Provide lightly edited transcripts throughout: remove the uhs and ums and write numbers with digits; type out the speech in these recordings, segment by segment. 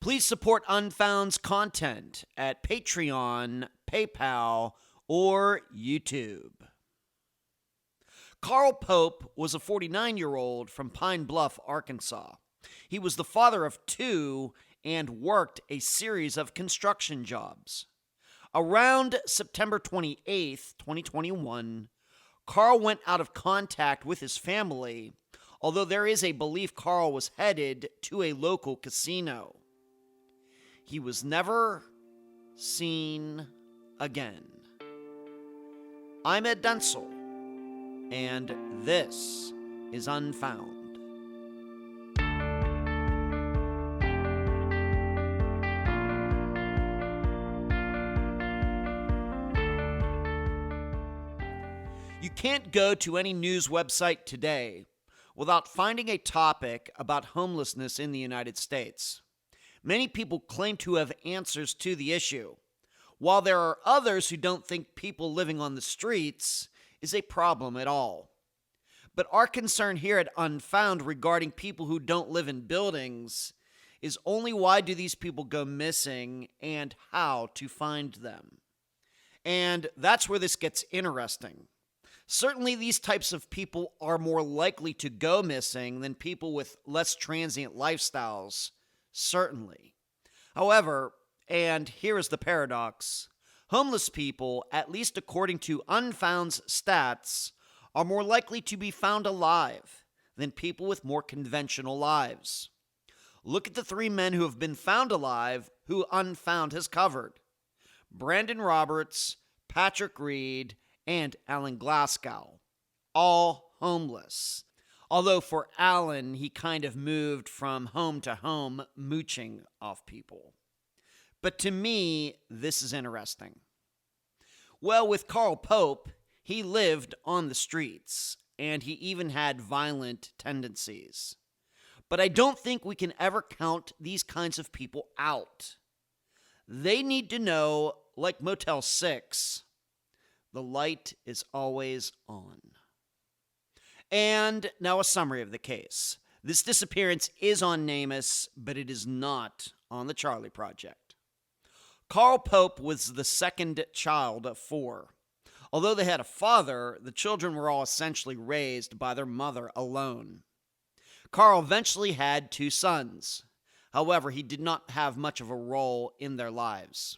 Please support Unfound's content at Patreon, PayPal, or YouTube. Carl Pope was a 49-year-old from Pine Bluff, Arkansas. He was the father of two and worked a series of construction jobs. Around September 28th, 2021, Carl went out of contact with his family, although there is a belief Carl was headed to a local casino. He was never seen again. I'm Ed Denzel, and this is Unfound. You can't go to any news website today without finding a topic about homelessness in the United States. Many people claim to have answers to the issue, while there are others who don't think people living on the streets is a problem at all. But our concern here at Unfound regarding people who don't live in buildings is only why do these people go missing and how to find them. And that's where this gets interesting. Certainly, these types of people are more likely to go missing than people with less transient lifestyles, certainly. However, and here is the paradox, homeless people, at least according to Unfound's stats, are more likely to be found alive than people with more conventional lives. Look at the three men who have been found alive who Unfound has covered: Brandon Roberts, Patrick Reed, and Alan Glasgow, all homeless. Although for Alan, he kind of moved from home to home, mooching off people. But to me, this is interesting. Well, with Carl Pope, he lived on the streets, and he even had violent tendencies. But I don't think we can ever count these kinds of people out. They need to know, like Motel 6, the light is always on. And now a summary of the case. This disappearance is on NAMUS, but it is not on the Charlie Project. Carl Pope was the second child of four. Although they had a father, the children were all essentially raised by their mother alone. Carl eventually had two sons. However, he did not have much of a role in their lives.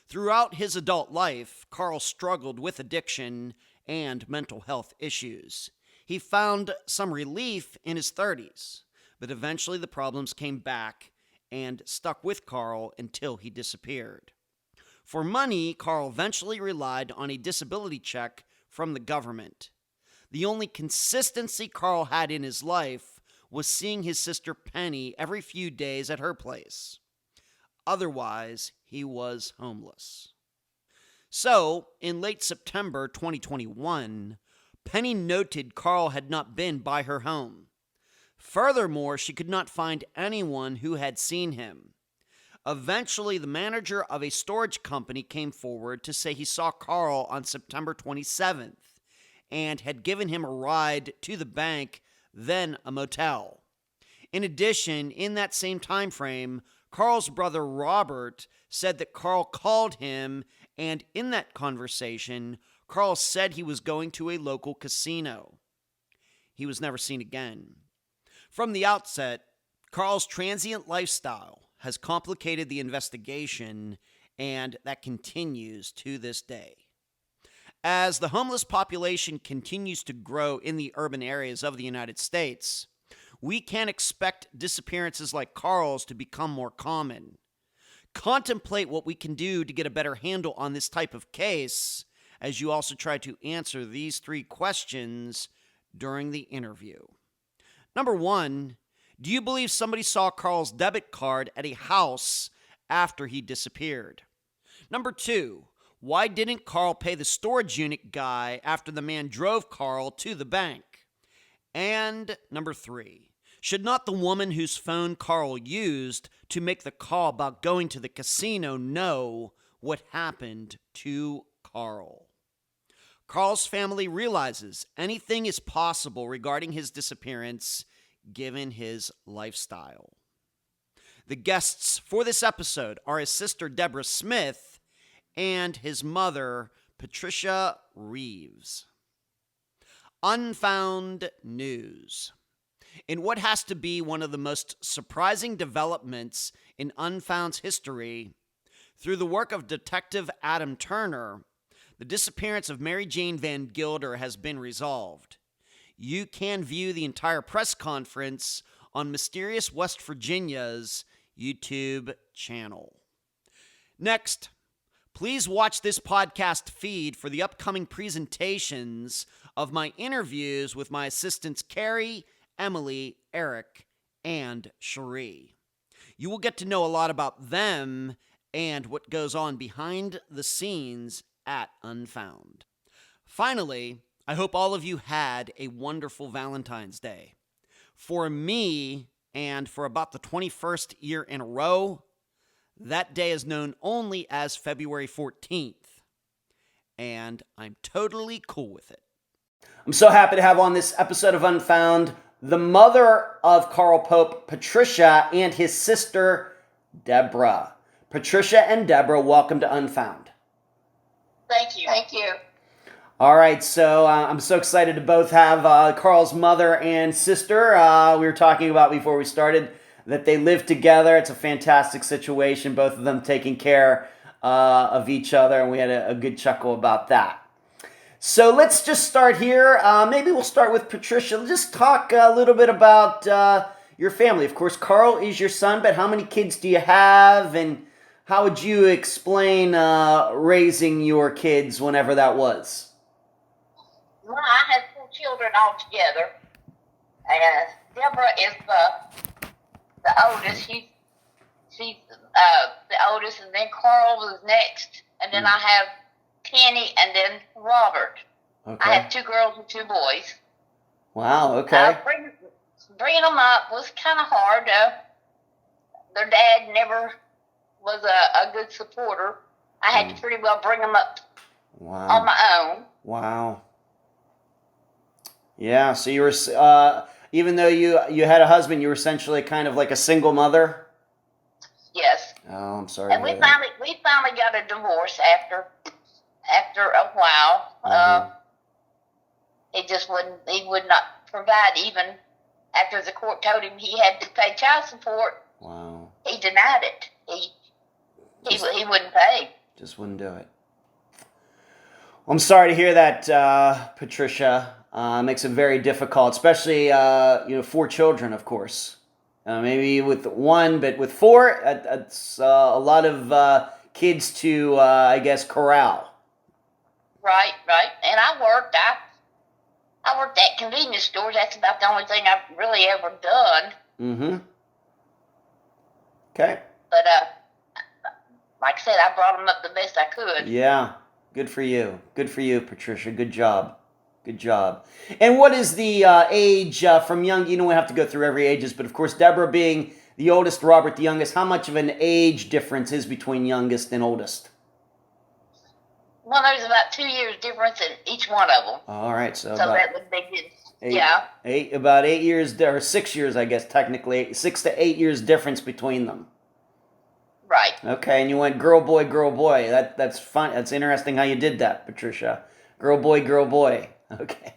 Throughout his adult life, Carl struggled with addiction and mental health issues. He found some relief in his 30s, but eventually the problems came back and stuck with Carl until he disappeared. For money, Carl eventually relied on a disability check from the government. The only consistency Carl had in his life was seeing his sister Penny every few days at her place. Otherwise, he was homeless. So, in late September 2021, Penny noted Carl had not been by her home. Furthermore, she could not find anyone who had seen him. Eventually, the manager of a storage company came forward to say he saw Carl on September 27th and had given him a ride to the bank, then a motel. In addition, in that same time frame, Carl's brother Robert said that Carl called him, and in that conversation, Carl said he was going to a local casino. He was never seen again. From the outset, Carl's transient lifestyle has complicated the investigation, and that continues to this day. As the homeless population continues to grow in the urban areas of the United States, we can expect disappearances like Carl's to become more common. Contemplate what we can do to get a better handle on this type of case as you also try to answer these three questions during the interview. Number 1, do you believe somebody saw Carl's debit card at a house after he disappeared? Number 2, why didn't Carl pay the storage unit guy after the man drove Carl to the bank? And number 3, should not the woman whose phone Carl used to make the call about going to the casino know what happened to Carl? Carl's family realizes anything is possible regarding his disappearance given his lifestyle. The guests for this episode are his sister, Deborah Smith, and his mother, Patricia Reeves. Unfound News. In what has to be one of the most surprising developments in Unfound's history, through the work of Detective Adam Turner, the disappearance of Mary Jane Van Gilder has been resolved. You can view the entire press conference on Mysterious West Virginia's YouTube channel. Next, please watch this podcast feed for the upcoming presentations of my interviews with my assistants Carrie, Emily, Eric, and Cherie. You will get to know a lot about them and what goes on behind the scenes at Unfound. Finally, I hope all of you had a wonderful Valentine's Day. For me, and for about the 21st year in a row, that day is known only as February 14th. And I'm totally cool with it. I'm so happy to have on this episode of Unfound the mother of Carl Pope, Patricia, and his sister, Deborah. Patricia and Deborah, welcome to Unfound. Thank you. Thank you. All right, so I'm so excited to both have Carl's mother and sister. We were talking about before we started that they live together. It's a fantastic situation, both of them taking care of each other, and we had a good chuckle about that. So let's just start here. Maybe we'll start with Patricia. Just talk a little bit about your family. Of course, Carl is your son, but how many kids do you have, and how would you explain raising your kids whenever that was? Well, I had 4 children altogether, and Deborah is the oldest. She's the oldest, and then Carl was next, and then I have Penny, and then Robert. Okay. I have 2 girls and 2 boys. Wow. Okay. Bringing them up was kind of hard. Their dad never was a good supporter. I had to pretty well bring them up on my own. Wow. Yeah, so you were, even though you had a husband, you were essentially kind of like a single mother? Yes. Oh, I'm sorry. And we finally got a divorce after a while. He would not provide, even after the court told him he had to pay child support. Wow. He denied it. He wouldn't pay. Just wouldn't do it. Well, I'm sorry to hear that, Patricia. Makes it very difficult, especially 4 children, of course. Maybe with 1, but with 4, that's a lot of kids to, I guess, corral. Right. And I worked at convenience stores. That's about the only thing I've really ever done. Mm-hmm. Okay. But like I said, I brought them up the best I could. Yeah. Good for you. Good for you, Patricia. Good job. Good job. And what is the age from young? You know, we have to go through every ages, but of course, Deborah being the oldest, Robert the youngest, how much of an age difference is between youngest and oldest? Well, there's about 2 years difference in each one of them. All right. So that would be good. About 8 years, or 6 years, I guess, technically. 6 to 8 years difference between them. Right. Okay, and you went girl, boy, girl, boy. That's fun. That's interesting how you did that, Patricia. Girl, boy, girl, boy. Okay,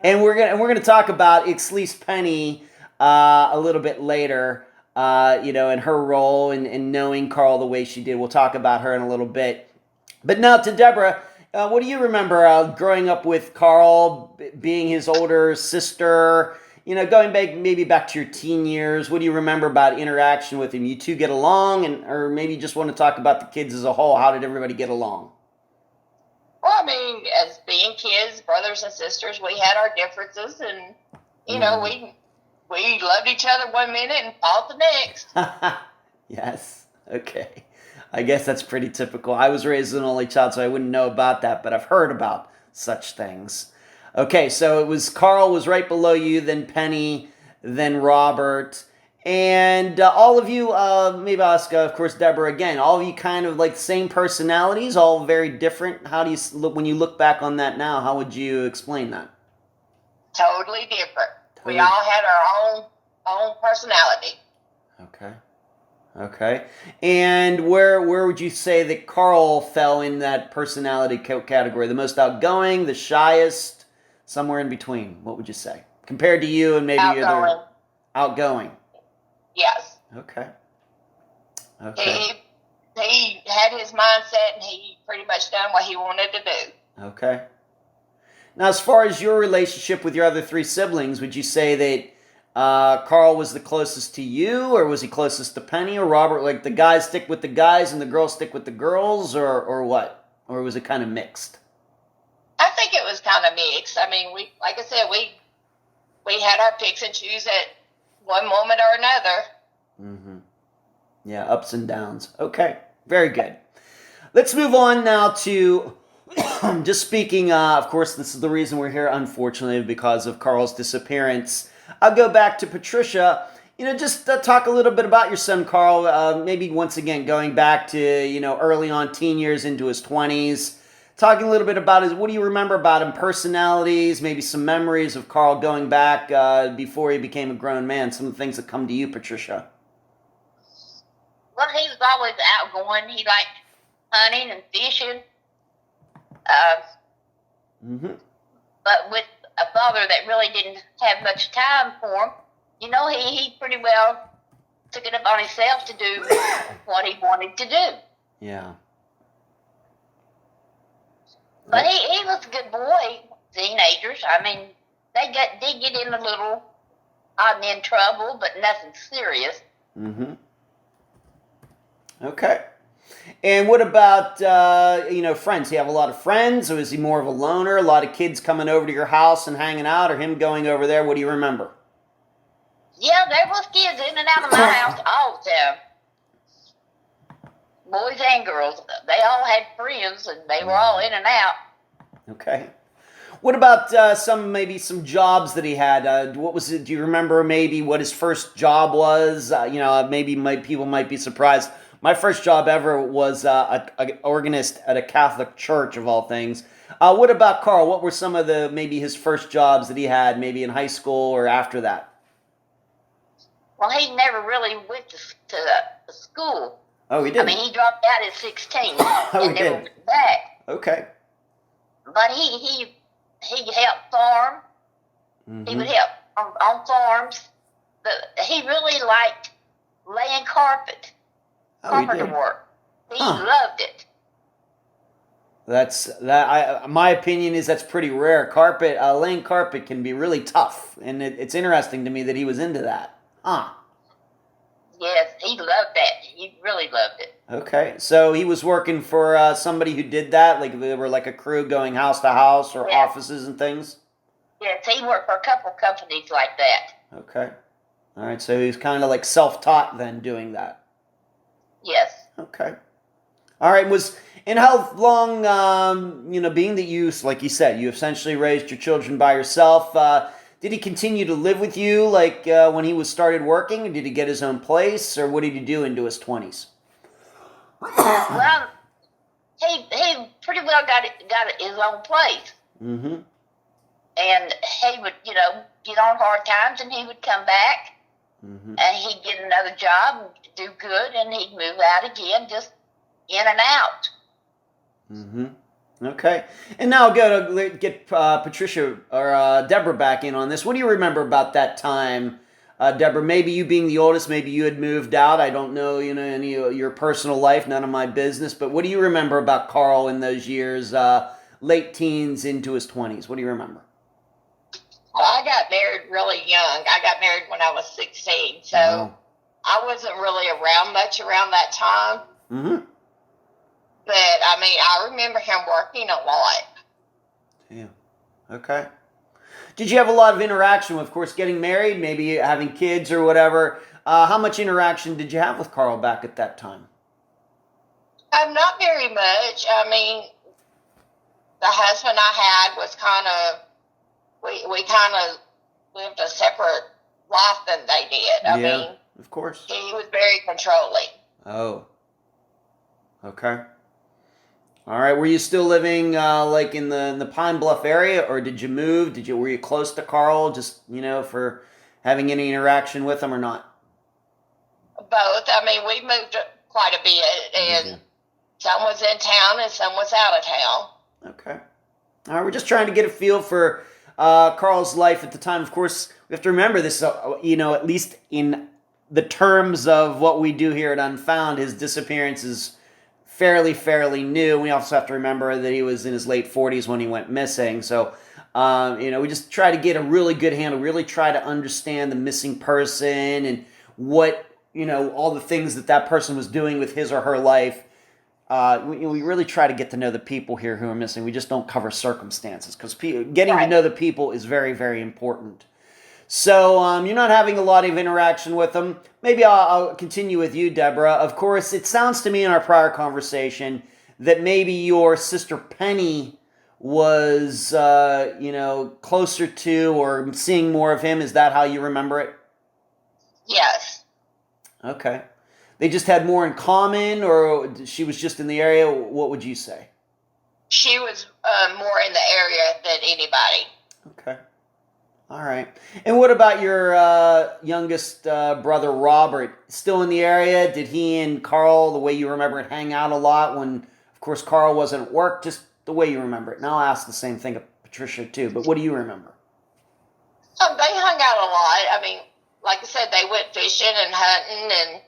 and we're gonna talk about Ixlise Penny a little bit later. And her role in knowing Carl the way she did. We'll talk about her in a little bit. But now to Deborah. What do you remember growing up with Carl, being his older sister? Going back to your teen years. What do you remember about interaction with him? You two get along, or maybe you just want to talk about the kids as a whole. How did everybody get along? Well, I mean, as being kids, brothers and sisters, we had our differences, and we loved each other one minute and fought the next. Yes. Okay. I guess that's pretty typical. I was raised an only child, so I wouldn't know about that, but I've heard about such things. Okay, so it was Carl was right below you, then Penny, then Robert. And all of you, maybe I'll ask, of course, Deborah again, all of you kind of like same personalities, all very different. How do you look, when you look back on that now, how would you explain that? Totally different. We all had our own personality. Okay. Okay. And where would you say that Carl fell in that personality category? The most outgoing, the shyest, somewhere in between? What would you say? Compared to you and maybe Outgoing. other outgoing. Yes. Okay. Okay. He had his mindset, and he pretty much done what he wanted to do. Okay. Now, as far as your relationship with your other three siblings, would you say that Carl was the closest to you, or was he closest to Penny or Robert? Like the guys stick with the guys and the girls stick with the girls, or what? Or was it kind of mixed? I think it was kind of mixed. I mean, like I said, we had our picks and choose at one moment or another. Mm-hmm. Yeah, ups and downs. Okay, very good. Let's move on now to just speaking. Of course, this is the reason we're here, unfortunately, because of Carl's disappearance. I'll go back to Patricia. Just talk a little bit about your son, Carl. Maybe once again, going back to, early on teen years into his 20s. Talking a little bit about what do you remember about him, personalities, maybe some memories of Carl going back before he became a grown man, some of the things that come to you, Patricia. Well, he was always outgoing. He liked hunting and fishing. But with a father that really didn't have much time for him, he pretty well took it upon himself to do what he wanted to do. Yeah. But he was a good boy. Teenagers, I mean, did get in a little odd in trouble, but nothing serious. Mm-hmm. Okay. And what about, friends? Do you have a lot of friends, or is he more of a loner? A lot of kids coming over to your house and hanging out, or him going over there? What do you remember? Yeah, there was kids in and out of my house all the time. Boys and girls. They all had friends, and they were all in and out. Okay. What about some jobs that he had? What was it? Do you remember maybe what his first job was? People might be surprised. My first job ever was an organist at a Catholic church, of all things. What about Carl? What were some of his first jobs that he had, maybe in high school or after that? Well, he never really went to school. Oh, he didn't? I mean, he dropped out at 16 and never went back. Okay. But he helped farm. Mm-hmm. He would help on farms. But he really liked laying carpet. Carpenter work. He loved it. My opinion is that's pretty rare. Laying carpet can be really tough, and it's interesting to me that he was into that. Yes, he loved that. He really loved it. Okay, so he was working for somebody who did that, like they were like a crew going house to house or offices and things? Yes, he worked for a couple companies like that. Okay. All right, so he was kind of like self-taught then doing that. Yes. Okay. All right, and how long, being that you, like you said, you essentially raised your children by yourself, did he continue to live with you, like when he started working, or did he get his own place, or what did he do into his 20s? Well, he pretty well got his own place. Mm-hmm. And he would, get on hard times, and he would come back, and he'd get another job and do good, and he'd move out again, just in and out. Mm-hmm. Okay. And now I'll go to get Patricia or Deborah back in on this. What do you remember about that time, Deborah? Maybe you being the oldest, maybe you had moved out. I don't know, any of your personal life, none of my business. But what do you remember about Carl in those years, late teens into his 20s? What do you remember? Well, I got married really young. I got married when I was 16, so I wasn't really around much around that time. Mm-hmm. But, I mean, I remember him working a lot. Yeah. Okay. Did you have a lot of interaction with, of course, getting married, maybe having kids or whatever? How much interaction did you have with Carl back at that time? Not very much. I mean, the husband I had was kind of, we kind of lived a separate life than they did. I mean, of course. He was very controlling. Oh. Okay. All right. Were you still living like in the Pine Bluff area, or did you move? Were you close to Carl, just for having any interaction with him or not? both. I mean, we moved quite a bit, and some was in town and some was out of town. Okay. All right, we're just trying to get a feel for Carl's life at the time. Of course, we have to remember this, at least in the terms of what we do here at Unfound, his disappearance is fairly new. We also have to remember that he was in his late 40s when he went missing. So, we just try to get a really good handle, really try to understand the missing person and what, all the things that person was doing with his or her life. We really try to get to know the people here who are missing. We just don't cover circumstances because getting to know the people is very, very important. So you're not having a lot of interaction with them. Maybe I'll continue with you, Deborah. Of course, it sounds to me in our prior conversation that maybe your sister Penny was, closer to or seeing more of him. Is that how you remember it? Yes. Okay. They just had more in common, or she was just in the area? What would you say? She was more in the area than anybody. Okay. All right. And what about your youngest brother, Robert? Still in the area? Did he and Carl, the way you remember it, hang out a lot when, of course, Carl wasn't at work? Just the way you remember it. And I'll ask the same thing of Patricia, too. But what do you remember? They hung out a lot. I mean, like I said, they went fishing and hunting and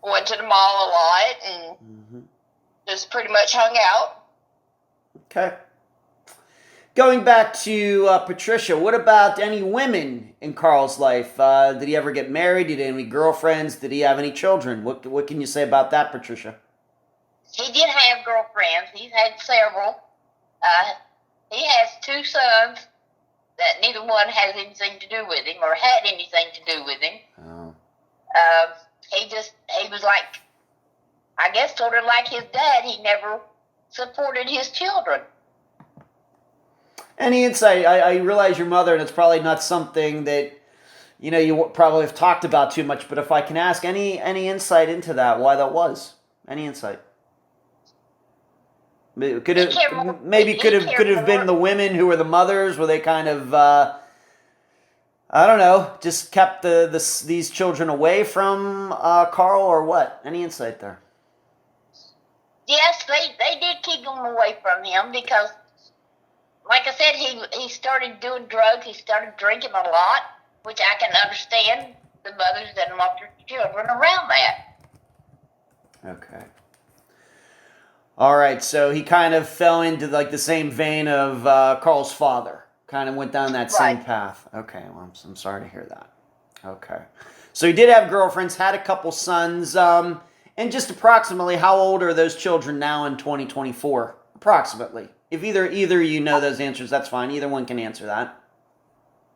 went to the mall a lot and just pretty much hung out. Okay. Going back to Patricia, what about any women in Carl's life? Did he ever get married? Did he have any girlfriends? Did he have any children? What can you say about that, Patricia? He did have girlfriends. He's had several. He has 2 sons that neither one has anything to do with him or had anything to do with him. Oh. He was like, I guess sort of like his dad. He never supported his children. Any insight? I realize your mother, and it's probably not something that, you probably have talked about too much, but if I can ask, any insight into that, why that was? Any insight? Could have been the women who were the mothers, were they kind of, I don't know, just kept these children away from Carl, or what? Any insight there? Yes, they did keep them away from him because, like I said, he started doing drugs. He started drinking a lot, which I can understand the mothers that want their children around that. Okay. All right, so he kind of fell into like the same vein of Carl's father. Kind of went down that same path. Okay, well, I'm sorry to hear that. Okay. So he did have girlfriends, had a couple sons, and just approximately how old are those children now in 2024? Approximately. If either you know those answers, that's fine. Either one can answer that.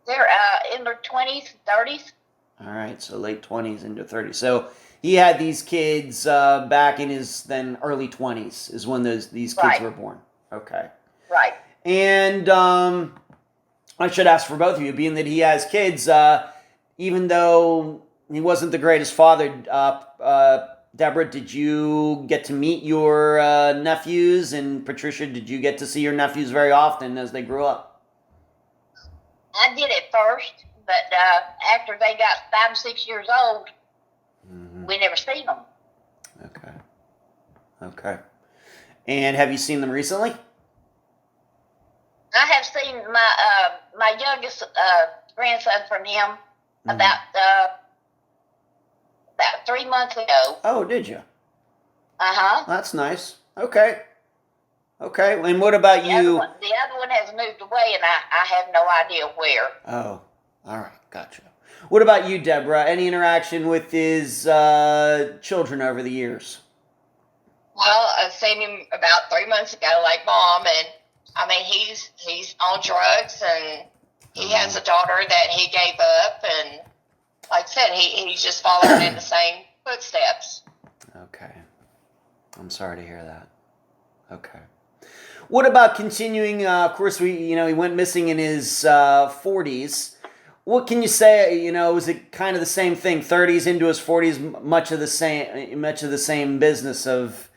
They're in their 20s, 30s. All right, so late 20s into 30s. So he had these kids back in his then early 20s is when these kids were born. Okay. Right. And I should ask for both of you, being that he has kids, even though he wasn't the greatest father, Deborah, did you get to meet your nephews? And Patricia, did you get to see your nephews very often as they grew up? I did at first, but after they got 5 and 6 years old, we never seen them. Okay. And have you seen them recently? I have seen my youngest grandson from him about 3 months ago. Oh, did you? Uh-huh. That's nice. Okay. And what about you? The other one has moved away, and I have no idea where. Oh, all right. Gotcha. What about you, Deborah? Any interaction with his children over the years? Well, I've seen him about 3 months ago, like Mom, and I mean, he's on drugs, and he has a daughter that he gave up, and like I said, he's just following in the same footsteps. Okay. I'm sorry to hear that. Okay. What about continuing? Of course, he went missing in his 40s. What can you say? Was it kind of the same thing? 30s into his 40s, much of the same business of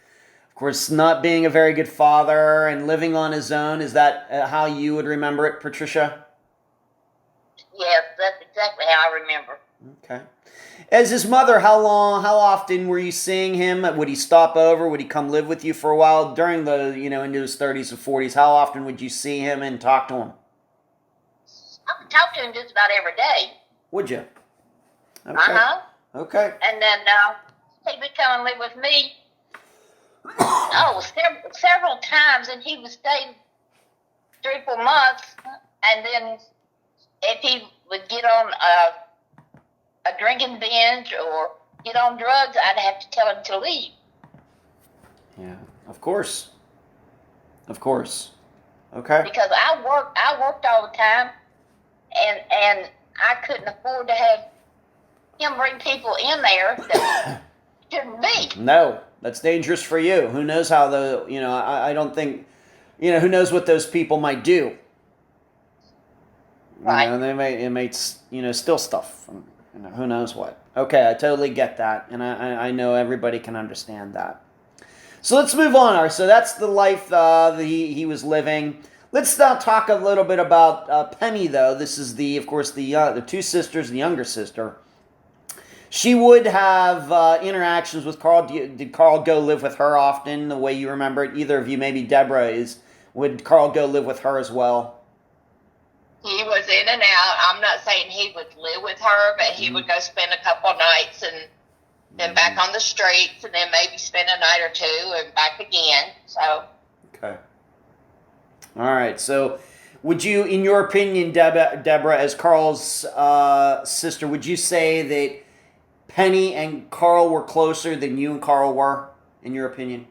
course, not being a very good father and living on his own. Is that how you would remember it, Patricia? Yes, that's exactly how I remember. Okay. As his mother, how often were you seeing him? Would he stop over? Would he come live with you for a while during the, into his 30s or 40s? How often would you see him and talk to him? I would talk to him just about every day. Would you? Okay. Uh-huh. Okay. And then he would come and live with me. Several times, and he would stay 3-4 months, and then if he would get on a drinking binge or get on drugs, I'd have to tell him to leave. Yeah, of course. Of course. Okay. Because I worked all the time, and I couldn't afford to have him bring people in there that shouldn't be. No, that's dangerous for you. Who knows how I don't think, who knows what those people might do. Right. They may steal stuff. Who knows what. Okay, I totally get that. And I know everybody can understand that. So let's move on. So that's the life that he was living. Let's now talk a little bit about Penny, though. This is of course, the two sisters, the younger sister. She would have interactions with Carl. Did Carl go live with her often, the way you remember it? Either of you, maybe Deborah, would Carl go live with her as well? He was in and out. I'm not saying he would live with her, but he would go spend a couple of nights and then back on the streets, and then maybe spend a night or two and back again. So. Okay. All right. So, would you, in your opinion, Deborah, as Carl's sister, would you say that Penny and Carl were closer than you and Carl were, in your opinion?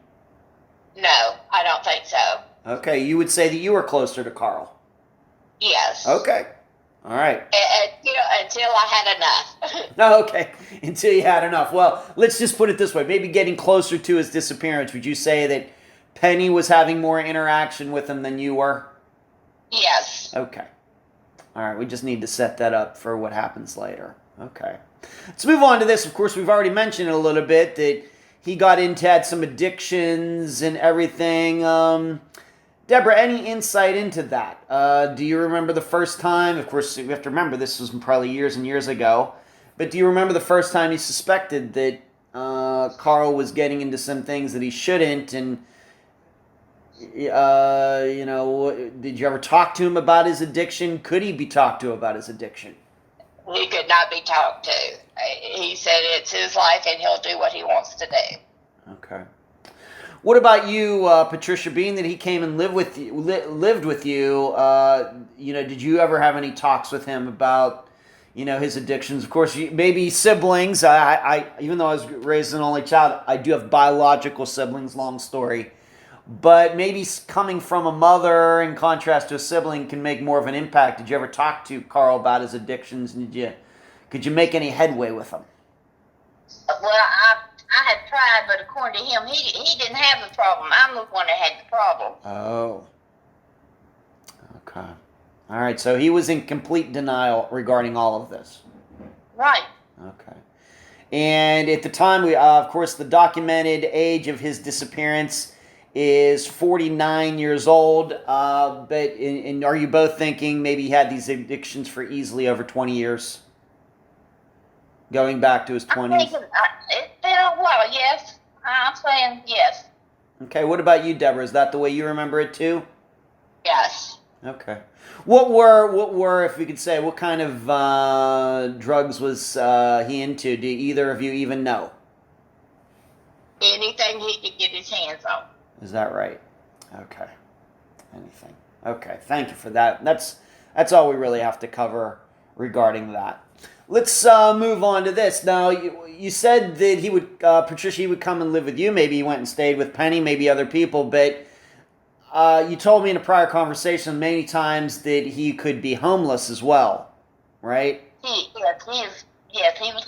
No, I don't think so. Okay. You would say that you were closer to Carl. Yes. Okay. All right. Until I had enough. Oh, okay. Until you had enough. Well, let's just put it this way. Maybe getting closer to his disappearance, would you say that Penny was having more interaction with him than you were? Yes. Okay. All right. We just need to set that up for what happens later. Okay. Let's move on to this. Of course, we've already mentioned it a little bit, that he had some addictions and everything. Deborah, any insight into that? Do you remember the first time? Of course, you have to remember this was probably years and years ago. But do you remember the first time you suspected that Carl was getting into some things that he shouldn't? And, did you ever talk to him about his addiction? Could he be talked to about his addiction? He could not be talked to. He said it's his life and he'll do what he wants to do. Okay. What about you, Patricia? Being that he came and lived with you, did you ever have any talks with him about, his addictions? Of course, maybe siblings. I even though I was raised an only child, I do have biological siblings. Long story, but maybe coming from a mother, in contrast to a sibling, can make more of an impact. Did you ever talk to Carl about his addictions? And could you make any headway with him? Well, I had tried, but according to him, he didn't have the problem. I'm the one that had the problem. Oh. Okay. All right, so he was in complete denial regarding all of this. Right. Okay. And at the time, of course, the documented age of his disappearance is 49 years old. And are you both thinking maybe he had these addictions for easily over 20 years? Going back to his 20s? It's been a while, yes. I'm saying yes. Okay, what about you, Deborah? Is that the way you remember it too? Yes. Okay. What were, if we could say, what kind of drugs was he into? Do either of you even know? Anything he could get his hands on. Is that right? Okay. Anything. Okay, thank you for that. That's all we really have to cover regarding that. Let's move on to this. Now, you said that he would, Patricia, he would come and live with you. Maybe he went and stayed with Penny, maybe other people. But you told me in a prior conversation many times that he could be homeless as well, right? He was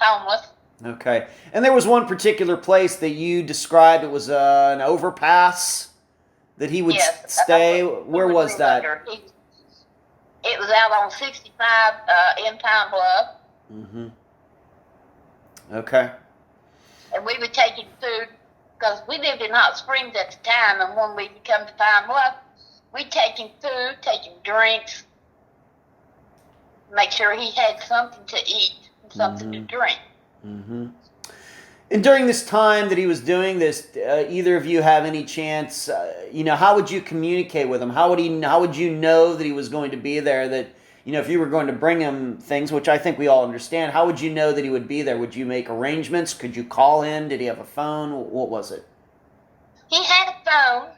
homeless. Okay. And there was one particular place that you described. It was an overpass that he would stay. Where was that? It was out on 65 in Pine Bluff. Mm-hmm. Okay. And we would take him food, because we lived in Hot Springs at the time, and when we would come to Pine Bluff, we'd take him food, take him drinks, make sure he had something to eat and something to drink. Mm-hmm. And during this time that he was doing this, either of you have any chance? How would you communicate with him? How would you know that he was going to be there? That if you were going to bring him things, which I think we all understand, how would you know that he would be there? Would you make arrangements? Could you call him? Did he have a phone? What was it? He had a phone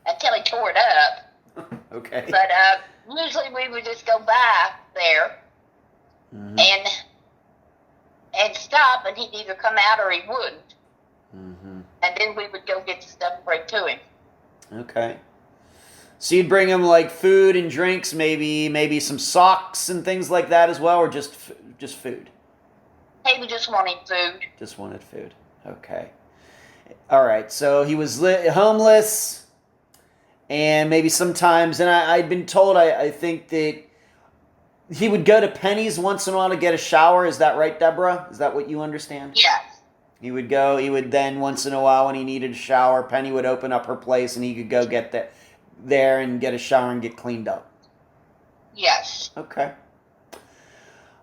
until he tore it up. Okay. But usually we would just go by there and stop, and he'd either come out or he wouldn't. Mm-hmm. And then we would go get the stuff and bring to him. Okay. So you'd bring him like food and drinks, maybe some socks and things like that as well, or just food? He was just wanting food. Just wanted food. Okay. All right. So he was homeless, and maybe sometimes, and I'd been told, I think that he would go to Penny's once in a while to get a shower. Is that right, Deborah? Is that what you understand? Yes. He would then once in a while when he needed a shower, Penny would open up her place and he could go get there and get a shower and get cleaned up. Yes. Okay.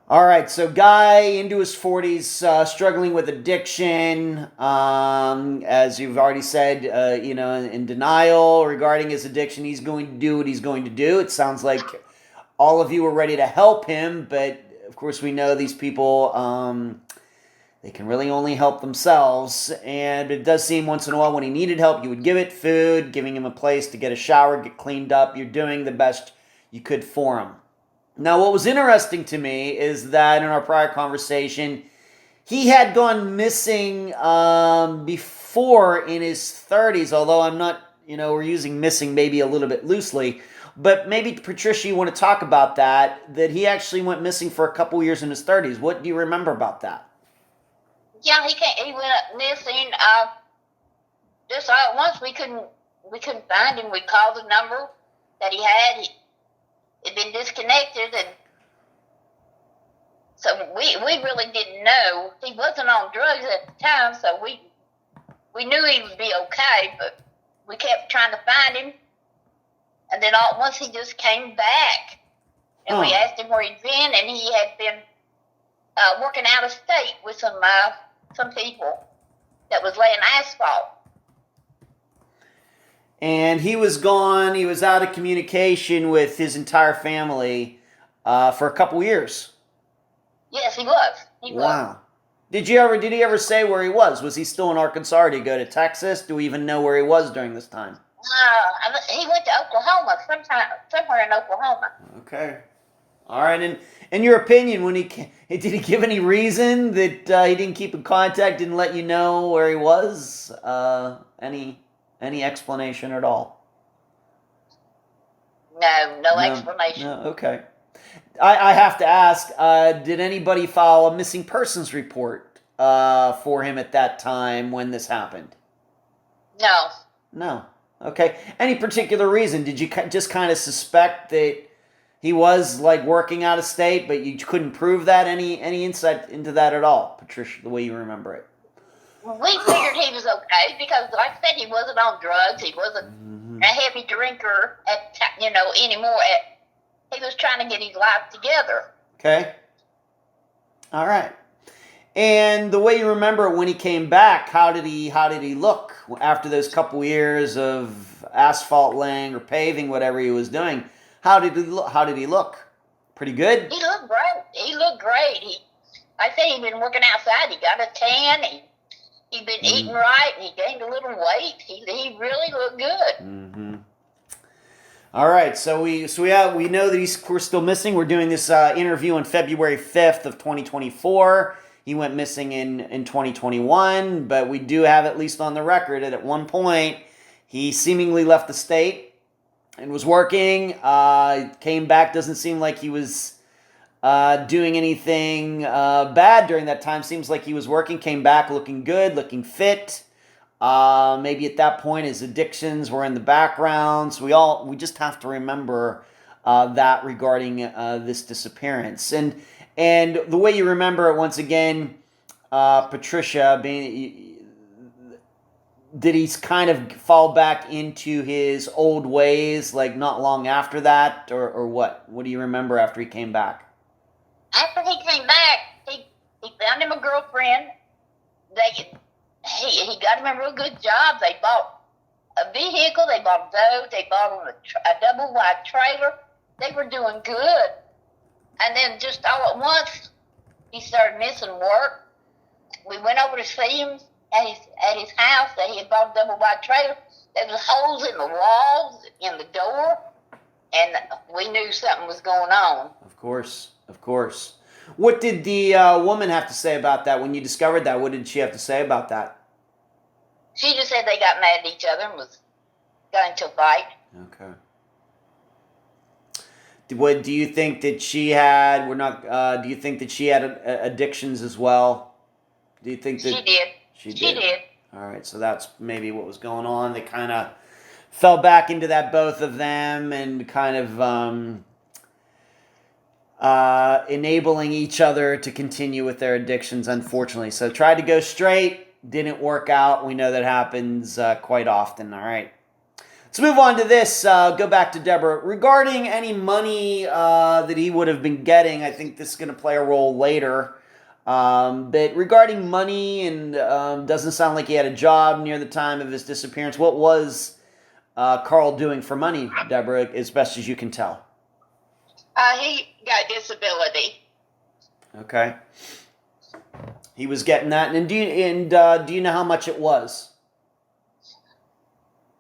All right, so guy into his 40s, struggling with addiction, as you've already said, in denial regarding his addiction. He's going to do what he's going to do. It sounds like all of you are ready to help him, but of course we know these people, they can really only help themselves, and it does seem once in a while when he needed help, you would give it food, giving him a place to get a shower, get cleaned up. You're doing the best you could for him. Now, what was interesting to me is that in our prior conversation, he had gone missing before in his 30s, although I'm not, we're using missing maybe a little bit loosely. But maybe, Patricia, you want to talk about that he actually went missing for a couple years in his 30s. What do you remember about that? Yeah, he went missing. Just once we couldn't find him. We called the number that he had. He'd been disconnected, and so we really didn't know. He wasn't on drugs at the time, so we knew he would be okay, but we kept trying to find him. And then once he just came back, and we asked him where he'd been, and he had been working out of state with some people that was laying asphalt. And he was gone. He was out of communication with his entire family for a couple years. Yes, he was. Wow. Did he ever say where he was? Was he still in Arkansas, or did he go to Texas? Do we even know where he was during this time? He went to Oklahoma, somewhere in Oklahoma. Okay. All right. And in your opinion, did he give any reason that he didn't keep in contact, didn't let you know where he was? Any explanation at all? No explanation. No, okay. I have to ask, did anybody file a missing persons report for him at that time when this happened? No. No. Okay. Any particular reason? Did you just kind of suspect that he was like working out of state, but you couldn't prove that? Any insight into that at all, Patricia, the way you remember it? We figured he was okay because, like I said, he wasn't on drugs. He wasn't a heavy drinker anymore. He was trying to get his life together. Okay. All right. And the way you remember it when he came back, how did he look after those couple years of asphalt laying or paving, whatever he was doing? How did he look? Pretty good? He looked great. I say he'd been working outside. He got a tan. He'd been eating right. He gained a little weight. He really looked good. Mm-hmm. All right, so we know that we're still missing. We're doing this interview on February 5th of 2024. He went missing in 2021, but we do have at least on the record that at one point he seemingly left the state and was working. Came back. Doesn't seem like he was doing anything bad during that time. Seems like he was working. Came back looking good, looking fit. Maybe at that point his addictions were in the background. So we just have to remember that regarding this disappearance. And the way you remember it, once again, Patricia, did he kind of fall back into his old ways, like not long after that, or what? What do you remember after he came back? After he came back, he found him a girlfriend. He got him a real good job. They bought a vehicle. They bought a boat. They bought him a double wide trailer. They were doing good. And then just all at once, he started missing work. We went over to see him at his house. That he had bought a double wide trailer. There was holes in the walls, in the door, and we knew something was going on. Of course. What did the woman have to say about that when you discovered that? What did she have to say about that? She just said they got mad at each other and got into a fight. Okay. What do you think that she had? Do you think that she had addictions as well? Do you think that she did? She did. All right, so that's maybe what was going on. They kind of fell back into that, both of them, and kind of enabling each other to continue with their addictions, unfortunately. So tried to go straight, didn't work out. We know that happens quite often. All right. Let's move on to this. Go back to Deborah. Regarding any money that he would have been getting, I think this is going to play a role later. But regarding money, and doesn't sound like he had a job near the time of his disappearance. What was Carl doing for money, Deborah, as best as you can tell? He got disability. Okay. He was getting that, and do you know how much it was?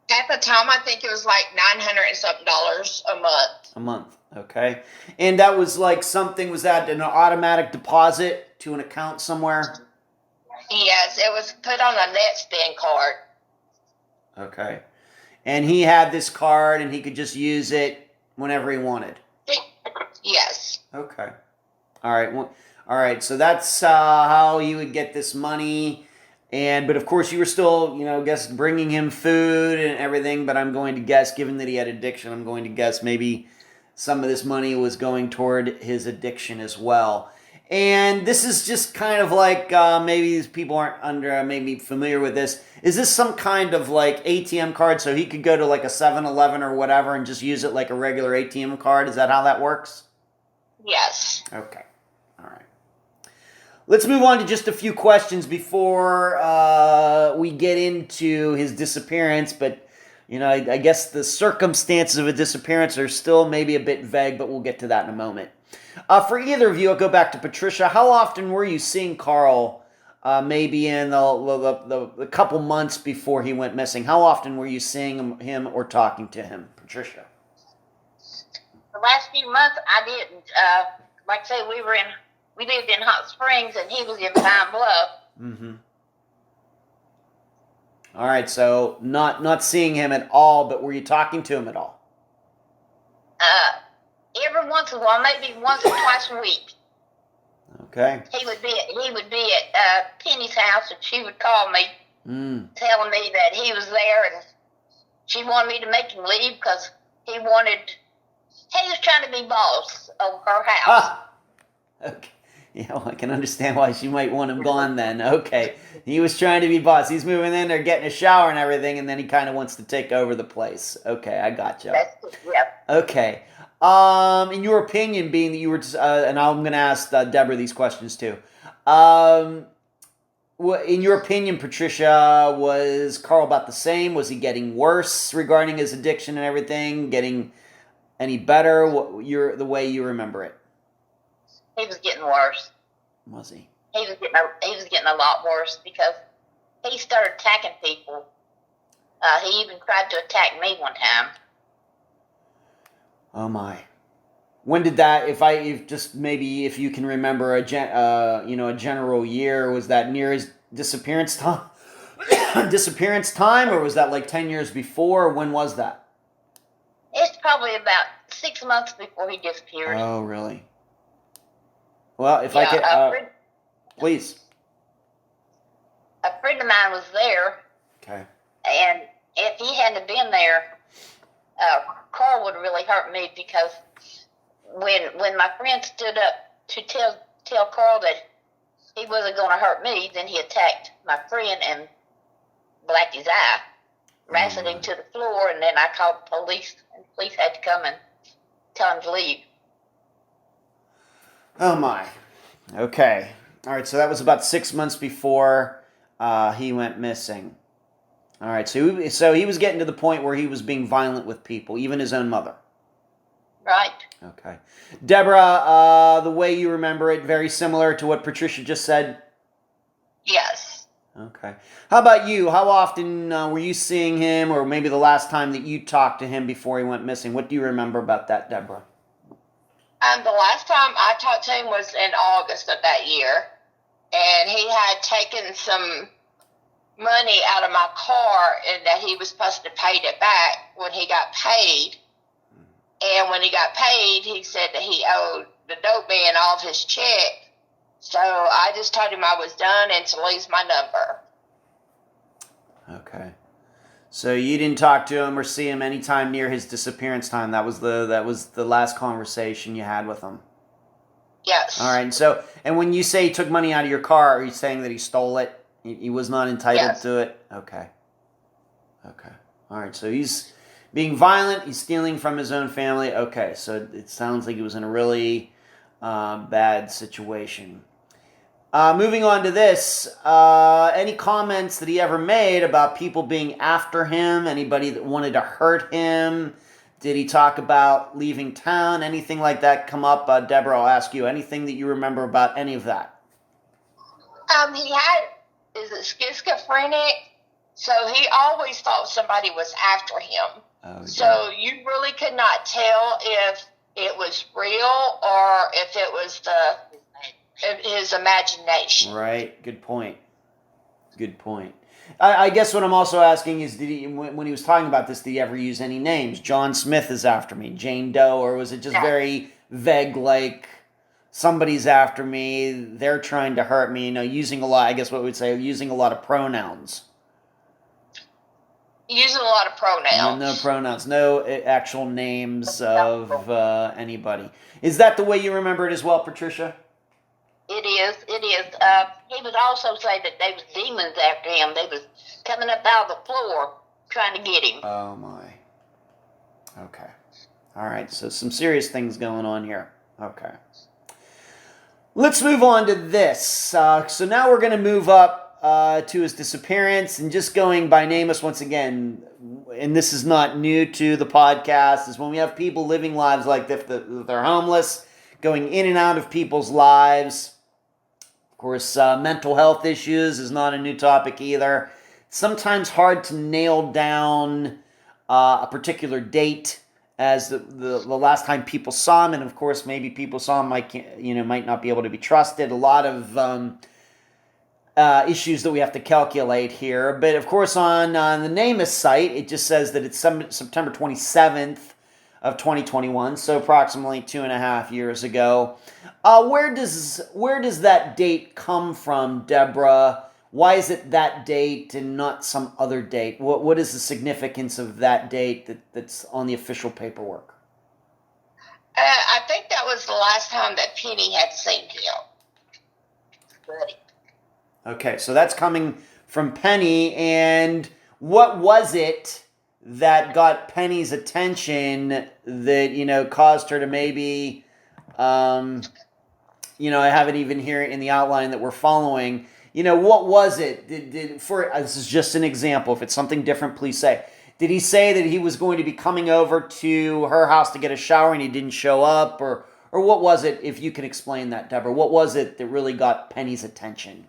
At the time, I think it was like $900 and something a month. A month, okay. And that was like something, was that an automatic deposit to an account somewhere? Yes, it was put on a net spin card. Okay. And he had this card and he could just use it whenever he wanted? Yes. Okay. All right. Well, all right. So that's how you would get this money. But of course you were still, bringing him food and everything. But I'm going to guess, given that he had addiction, I'm going to guess maybe some of this money was going toward his addiction as well. And this is just kind of like, maybe these people aren't maybe familiar with this. Is this some kind of like ATM card so he could go to like a 7-Eleven or whatever and just use it like a regular ATM card? Is that how that works? Yes. Okay. All right. Let's move on to just a few questions before we get into his disappearance. But, I guess the circumstances of a disappearance are still maybe a bit vague, but we'll get to that in a moment. For either of you, I'll go back to Patricia. How often were you seeing Carl, maybe in the couple months before he went missing? How often were you seeing him or talking to him, Patricia? The last few months, I didn't. Like I say, we lived in Hot Springs, and he was in Pine Bluff. Mm-hmm. All right, so not seeing him at all, but were you talking to him at all? Every once in a while, maybe once or twice a week. Okay. He would be at Penny's house, and she would call me, telling me that he was there, and she wanted me to make him leave because he was trying to be boss of her house. Ah, okay. Yeah, well, I can understand why she might want him gone then. Okay. He was trying to be boss. He's moving in there, getting a shower and everything, and then he kind of wants to take over the place. Okay, I got you. Yep. Okay. In your opinion, being that you were, and I'm going to ask Deborah these questions too. In your opinion, Patricia, was Carl about the same? Was he getting worse regarding his addiction and everything? Getting any better? The way you remember it? He was getting worse. Was he? He was getting a lot worse because he started attacking people. He even tried to attack me one time. Oh my! When did that? If you can remember a general year, was that near his disappearance time? Or was that like 10 years before? When was that? It's probably about 6 months before he disappeared. Oh, really? Well, if I could, please. A friend of mine was there. Okay. And if he hadn't been there, Carl would really hurt me because when my friend stood up to tell Carl that he wasn't going to hurt me, then he attacked my friend and blacked his eye, wrestled him to the floor, and then I called the police, and the police had to come and tell him to leave. Oh my. Okay. All right, so that was about 6 months before he went missing. All right, so he was getting to the point where he was being violent with people, even his own mother. Right. Okay. Deborah, the way you remember it, very similar to what Patricia just said? Yes. Okay. How about you? How often were you seeing him, or maybe the last time that you talked to him before he went missing? What do you remember about that, Deborah? The last time I talked to him was in August of that year, and he had taken some money out of my car and that he was supposed to pay it back when he got paid. And when he got paid, he said that he owed the dope man all of his check. So I just told him I was done and to lose my number. Okay. So you didn't talk to him or see him anytime near his disappearance time. That was the last conversation you had with him. Yes. All right. And when you say he took money out of your car, are you saying that he stole it? He was not entitled to it? Okay. Okay. All right. So he's being violent. He's stealing from his own family. Okay. So it sounds like he was in a really bad situation. Moving on to this, any comments that he ever made about people being after him? Anybody that wanted to hurt him? Did he talk about leaving town? Anything like that come up? Deborah, I'll ask you. Anything that you remember about any of that? Is it schizophrenic? So he always thought somebody was after him. Oh, so you really could not tell if it was real or if it was his imagination. Right. Good point. Good point. I guess what I'm also asking is, did he, when he was talking about this, did he ever use any names? John Smith is after me, Jane Doe, or was it just very vague, like somebody's after me, they're trying to hurt me, using a lot, I guess what we'd say, using a lot of pronouns. Using a lot of pronouns. No pronouns, no actual names of anybody. Is that the way you remember it as well, Patricia? It is. He would also say that there was demons after him. They was coming up out of the floor trying to get him. Oh, my. Okay. All right, so some serious things going on here. Okay. Let's move on to this. So now we're going to move up to his disappearance, and just going by NAMUS once again, and this is not new to the podcast, is when we have people living lives like this, they're homeless, going in and out of people's lives. Of course, mental health issues is not a new topic either. It's sometimes hard to nail down a particular date as the last time people saw him, and of course, maybe people saw him might not be able to be trusted. A lot of issues that we have to calculate here. But of course, on the NAMUS site, it just says that it's September 27th of 2021, so approximately 2.5 years ago. Where does that date come from, Deborah? Why is it that date and not some other date? What is the significance of that date that's on the official paperwork? I think that was the last time that Penny had seen him. Buddy. Okay, so that's coming from Penny, and what was it that got Penny's attention that, caused her to maybe, I have it even here in the outline that we're following. What was it? This is just an example. If it's something different, please say. Did he say that he was going to be coming over to her house to get a shower and he didn't show up? Or what was it, if you can explain that, Deborah? What was it that really got Penny's attention?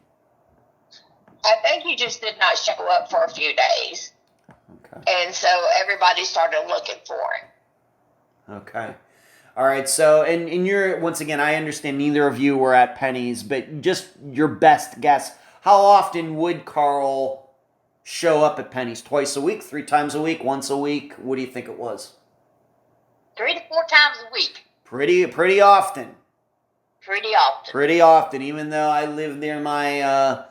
I think he just did not show up for a few days. Okay. And so everybody started looking for him. Okay. All right. So, and you're, once again, I understand neither of you were at Penny's, but just your best guess. How often would Carl show up at Penny's? Twice a week? 3 times a week? Once a week? What do you think it was? 3 to 4 times a week. Pretty often. Pretty often. Even though I live near my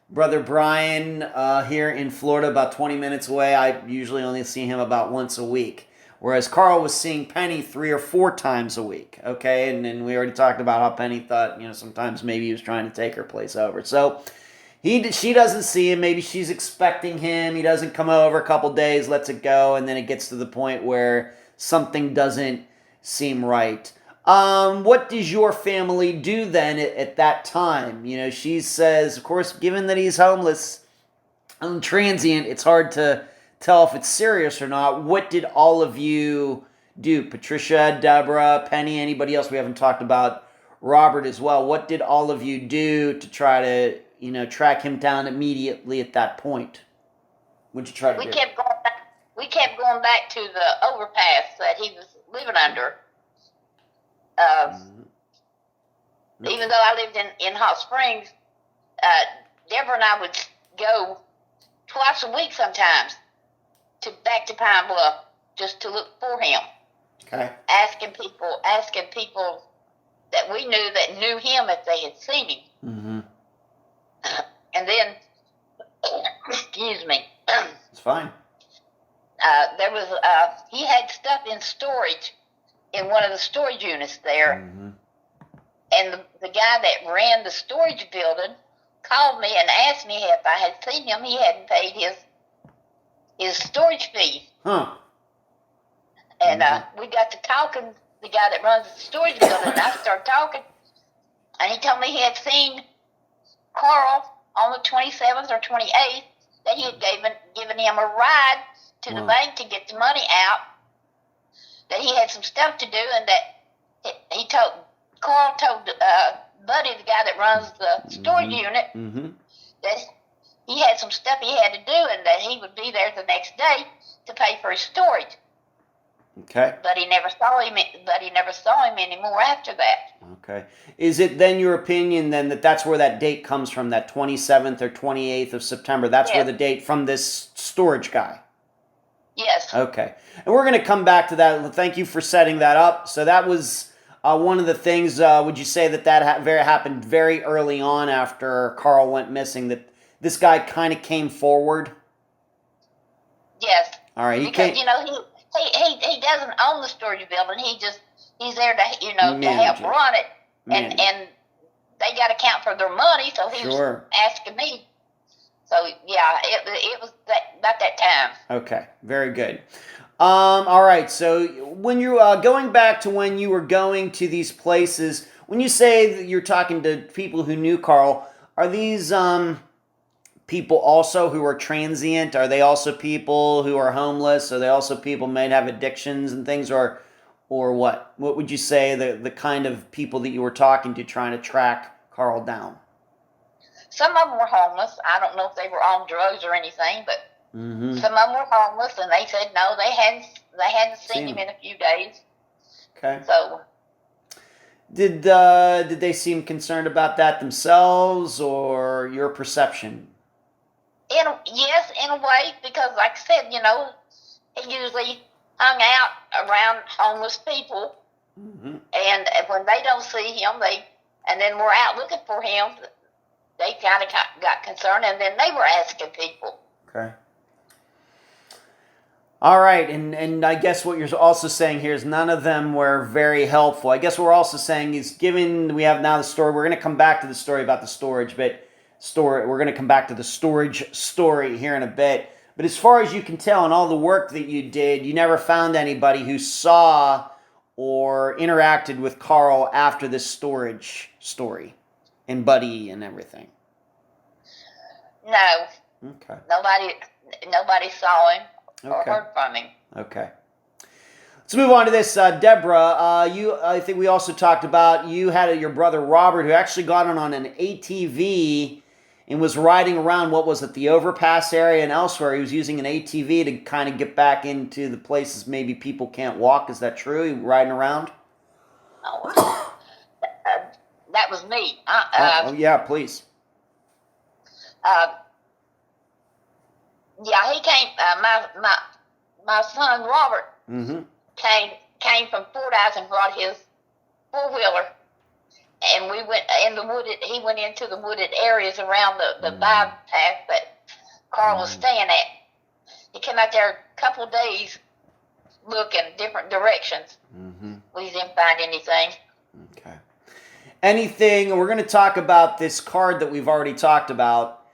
brother Brian here in Florida, about 20 minutes away, I usually only see him about once a week. Whereas Carl was seeing Penny 3 or 4 times a week, okay? And then we already talked about how Penny thought, sometimes maybe he was trying to take her place over. So she doesn't see him. Maybe she's expecting him. He doesn't come over a couple days, lets it go, and then it gets to the point where something doesn't seem right. What does your family do then at that time? You know, she says, of course, given that he's homeless and transient, it's hard to tell if it's serious or not. What did all of you do? Patricia, Deborah, Penny, anybody else? We haven't talked about Robert as well. What did all of you do to try to, you know, track him down immediately at that point? What'd you try to do? We kept going back to the overpass that he was living under. Even though I lived in Hot Springs, Deborah and I would go twice a week sometimes back to Pine Bluff just to look for him. Okay. Asking people that we knew that knew him if they had seen him. Mm-hmm. And then, excuse me. It's fine. There was he had stuff in storage in one of the storage units there, Mm-hmm. and the guy that ran the storage building called me and asked me if I had seen him. He hadn't paid his storage fee. Huh. And we got to talking, the guy that runs the storage building, and I started talking, and he told me he had seen Carl on the 27th or 28th, that he had given him a ride to the bank to get the money out, that he had some stuff to do, and that Carl told Buddy, the guy that runs the storage unit, that he had some stuff he had to do, and that he would be there the next day to pay for his storage. Okay. But he never saw him. Anymore after that. Okay. Is it then your opinion then that's where that date comes from, that 27th or 28th of September? That's where the date from this storage guy? Yes. Okay. And we're going to come back to that. Thank you for setting that up. So that was one of the things, would you say that happened very early on after Carl went missing, that this guy kind of came forward? Yes. All right. Because, he doesn't own the storage building. He's there to, to help run it. And they got to count for their money, so he was asking me. So, yeah, it was about that time. Okay, very good. All right, so when you're going back to when you were going to these places, when you say that you're talking to people who knew Carl, are these people also who are transient? Are they also people who are homeless? Are they also people who might have addictions and things, or what? What would you say the kind of people that you were talking to trying to track Carl down? Some of them were homeless. I don't know if they were on drugs or anything, but some of them were homeless, and they said no, they hadn't seen him in a few days. Okay. So, did they seem concerned about that themselves, or your perception? Yes, in a way, because like I said, he usually hung out around homeless people, and when they don't see him, and then we're out looking for him, they kind of got concerned, and then they were asking people. Okay. All right, and I guess what you're also saying here is none of them were very helpful. I guess what we're also saying is, given we have now the story, we're going to come back to the story about the storage, but we're going to come back to the storage story here in a bit. But as far as you can tell, in all the work that you did, you never found anybody who saw or interacted with Carl after this storage story and Buddy and everything. No. Okay. Nobody saw him or heard from him. Okay. Let's move on to this. Deborah, I think we also talked about you had your brother Robert, who actually got on an ATV and was riding around, what was it, the overpass area and elsewhere. He was using an ATV to kind of get back into the places maybe people can't walk. Is that true? He riding around? Oh, that was me. Yeah, please. Yeah, he came. My son Robert came from Fordyce and brought his 4-wheeler, and we went in the wooded. He went into the wooded areas around the bypass that Carl was staying at. He came out there a couple of days looking different directions. We didn't find anything. Okay. Anything? We're going to talk about this card that we've already talked about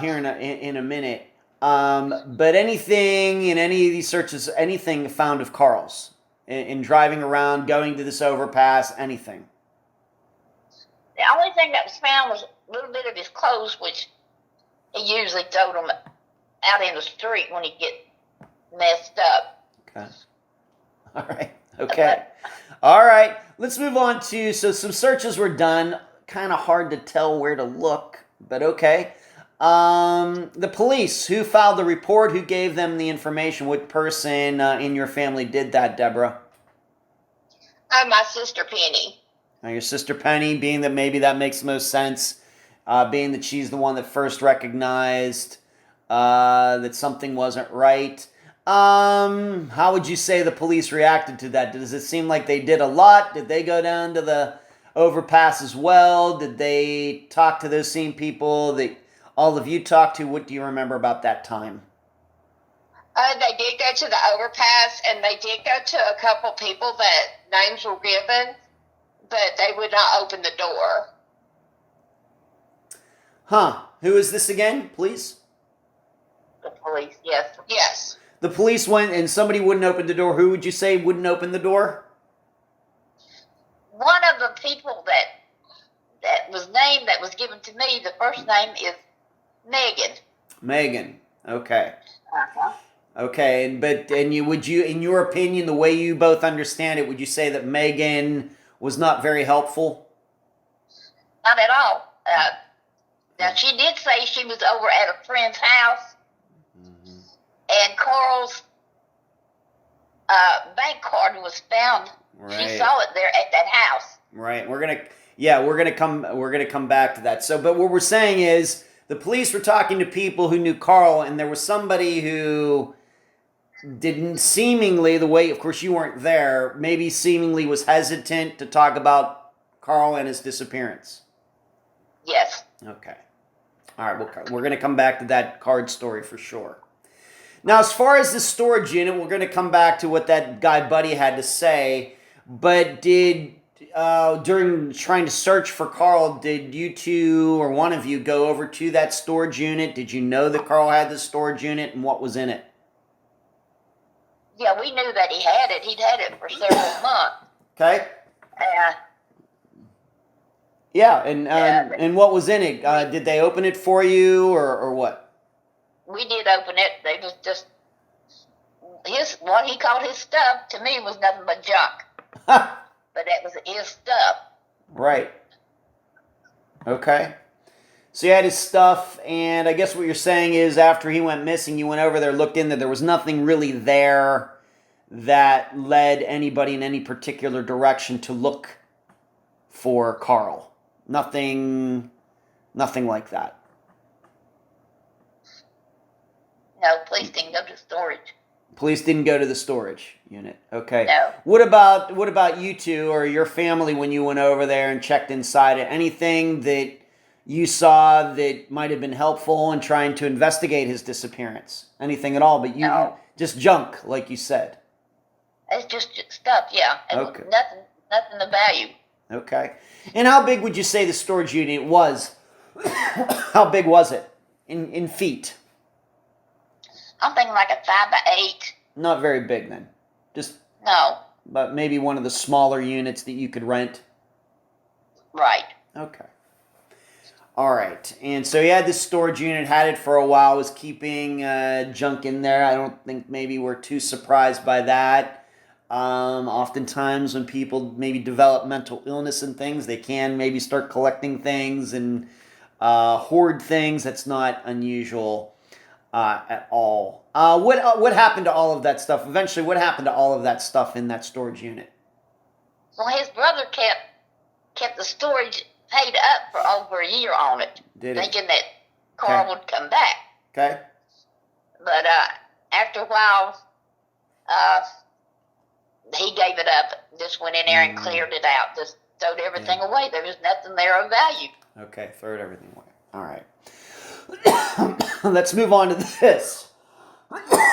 here in a minute. But anything in any of these searches, anything found of Carl's in driving around, going to this overpass, anything? The only thing that was found was a little bit of his clothes, which he usually throwed them out in the street when he get messed up. Okay. All right. Okay. All right. Let's move on to, so some searches were done. Kind of hard to tell where to look, but okay. The police, who filed the report, who gave them the information? What person in your family did that, Deborah? My sister Penny. Now, your sister Penny, being that maybe that makes most sense, being that she's the one that first recognized that something wasn't right. How would you say the police reacted to that? Does it seem like they did a lot? Did they go down to the overpass as well? Did they talk to those same people that all of you talked to? What do you remember about that time? They did go to the overpass, and they did go to a couple people that names were given, but they would not open the door. Huh. Who is this again, please? The police, yes. Yes. The police went and somebody wouldn't open the door. Who would you say wouldn't open the door? One of the people that was named, that was given to me, the first name is Megan. Megan. Okay. Uh-huh. Okay, and would you, in your opinion, the way you both understand it, would you say that Megan was not very helpful? Not at all. Now, she did say she was over at a friend's house, and Carl's bank card was found. Right. She saw it there at that house. Right. We're gonna come back to that. So, but what we're saying is the police were talking to people who knew Carl, and there was somebody who didn't seemingly, the way, of course you weren't there, maybe seemingly was hesitant to talk about Carl and his disappearance. Yes. Okay. All right, we're going to come back to that card story for sure. Now, as far as the storage unit, we're going to come back to what that guy Buddy had to say, but during trying to search for Carl, did you two or one of you go over to that storage unit? Did you know that Carl had the storage unit and what was in it? Yeah, we knew that he had it. He'd had it for several months. Okay. And what was in it? Did they open it for you or what? We did open it. They was just what he called his stuff to me was nothing but junk. But that was his stuff. Right. Okay. So you had his stuff, and I guess what you're saying is after he went missing, you went over there, looked in there was nothing really there that led anybody in any particular direction to look for Carl. Nothing like that. No, police didn't go to storage. Police didn't go to the storage unit. Okay. No. What about you two or your family when you went over there and checked inside it? Anything that you saw that might have been helpful in trying to investigate his disappearance? Anything at all? But No. Just junk, like you said. It's just stuff, yeah. It was Okay. nothing of value. Okay. And how big would you say the storage unit was? How big was it in feet? I'm thinking like a 5x8. Not very big then. Just No. but maybe one of the smaller units that you could rent. Right. Okay. All right. And so he had this storage unit, had it for a while, was keeping junk in there. I don't think maybe we're too surprised by that. Oftentimes when people maybe develop mental illness and things, they can maybe start collecting things and hoard things. That's not unusual at all. What happened to all of that stuff? Eventually, what happened to all of that stuff in that storage unit? Well, his brother kept the storage paid up for over a year on it, Did he? thinking that Carl would come back. Okay. But after a while, he gave it up. Just went in there and cleared it out. Just throwed everything away. There was nothing there of value. Okay, throwed everything away. All right. Let's move on to this.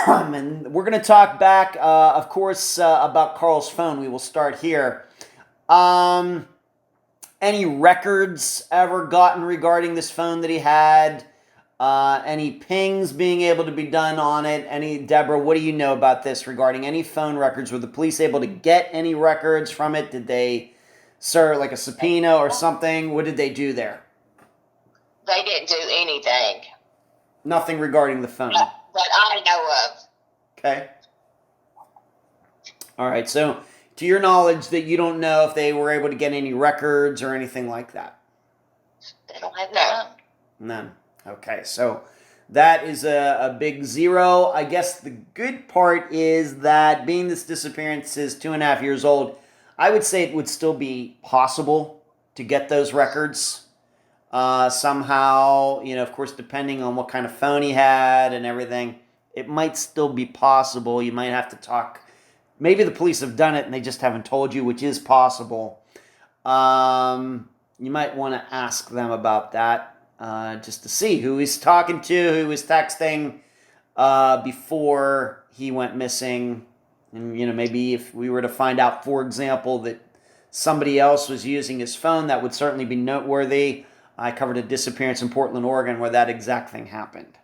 And we're going to talk back, of course, about Carl's phone. We will start here. Any records ever gotten regarding this phone that he had? any pings being able to be done on it. Deborah, what do you know about this regarding any phone records? Were the police able to get any records from it? Did they serve like a subpoena or something? What did they do there? They didn't do anything. Nothing regarding the phone? That I know of. Okay. All right, so to your knowledge that you don't know if they were able to get any records or anything like that? They don't have none. None. Okay, so that is a big zero. I guess the good part is that being this disappearance is 2.5 years old, I would say it would still be possible to get those records somehow. Of course, depending on what kind of phone he had and everything, it might still be possible. You might have to talk. Maybe the police have done it and they just haven't told you, which is possible. You might want to ask them about that. Just to see who he's talking to, who was texting before he went missing. And, maybe if we were to find out, for example, that somebody else was using his phone, that would certainly be noteworthy. I covered a disappearance in Portland, Oregon, where that exact thing happened.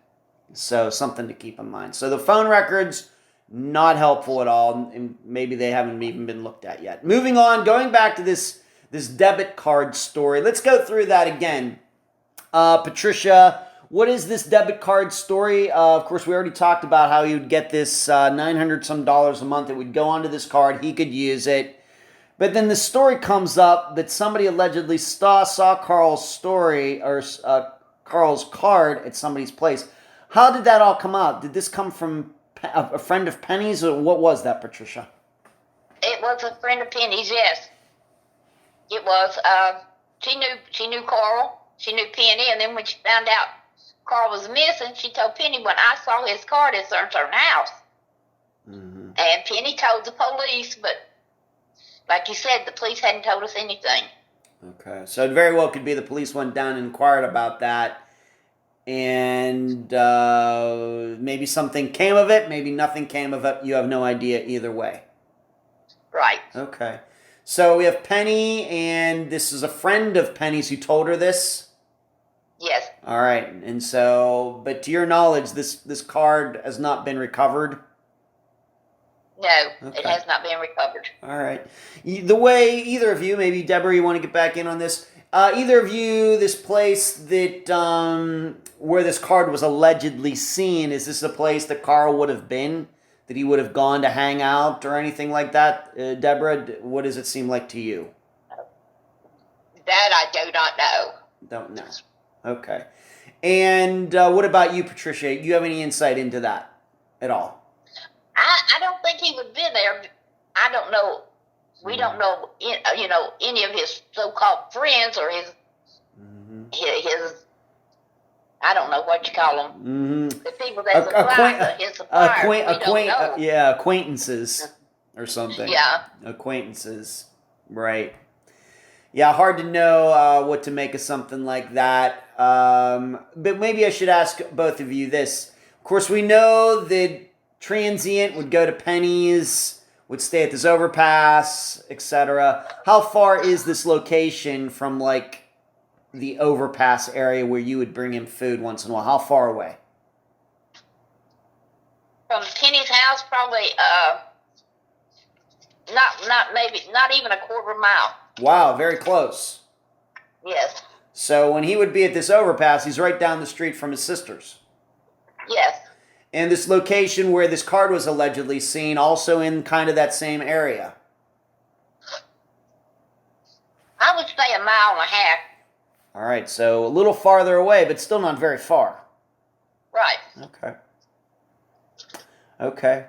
So something to keep in mind. So the phone records, not helpful at all. And maybe they haven't even been looked at yet. Moving on, going back to this debit card story. Let's go through that again. Patricia, what is this debit card story? Of course, we already talked about how he would get this $900 some a month. It would go onto this card. He could use it. But then the story comes up that somebody allegedly saw Carl's story or Carl's card at somebody's place. How did that all come out? Did this come from a friend of Penny's, or what was that, Patricia? It was a friend of Penny's, yes. It was. She knew Carl. She knew Penny, and then when she found out Carl was missing, she told Penny, when I saw his card at a certain house. Mm-hmm. And Penny told the police, but like you said, the police hadn't told us anything. Okay, so it very well could be the police went down and inquired about that, and maybe something came of it, maybe nothing came of it. You have no idea either way. Right. Okay. So we have Penny, and this is a friend of Penny's who told her this? Yes. All right. And so, but to your knowledge, this card has not been recovered? No, okay. It has not been recovered. All right. The way either of you, maybe Deborah, you want to get back in on this? Either of you, this place that where this card was allegedly seen, is this a place that Carl would have been? That he would have gone to hang out or anything like that? Deborah, what does it seem like to you? That I do not know. Don't know. Okay. And what about you, Patricia? Do you have any insight into that at all? I don't think he would be there. I don't know. We don't know, any of his so-called friends or his I don't know what you call them. Mm-hmm. The people that supply his suppliers. Acquaintances or something. Yeah. Acquaintances. Right. Yeah, hard to know what to make of something like that. But maybe I should ask both of you this. Of course, we know that transient would go to Penny's, would stay at this overpass, etc. How far is this location from, like, the overpass area where you would bring him food once in a while? How far away? From Penny's house, probably not even a quarter mile. Wow, very close. Yes. So when he would be at this overpass, he's right down the street from his sister's. Yes. And this location where this card was allegedly seen, also in kind of that same area. I would say a mile and a half. All right, so a little farther away, but still not very far. Right. Okay.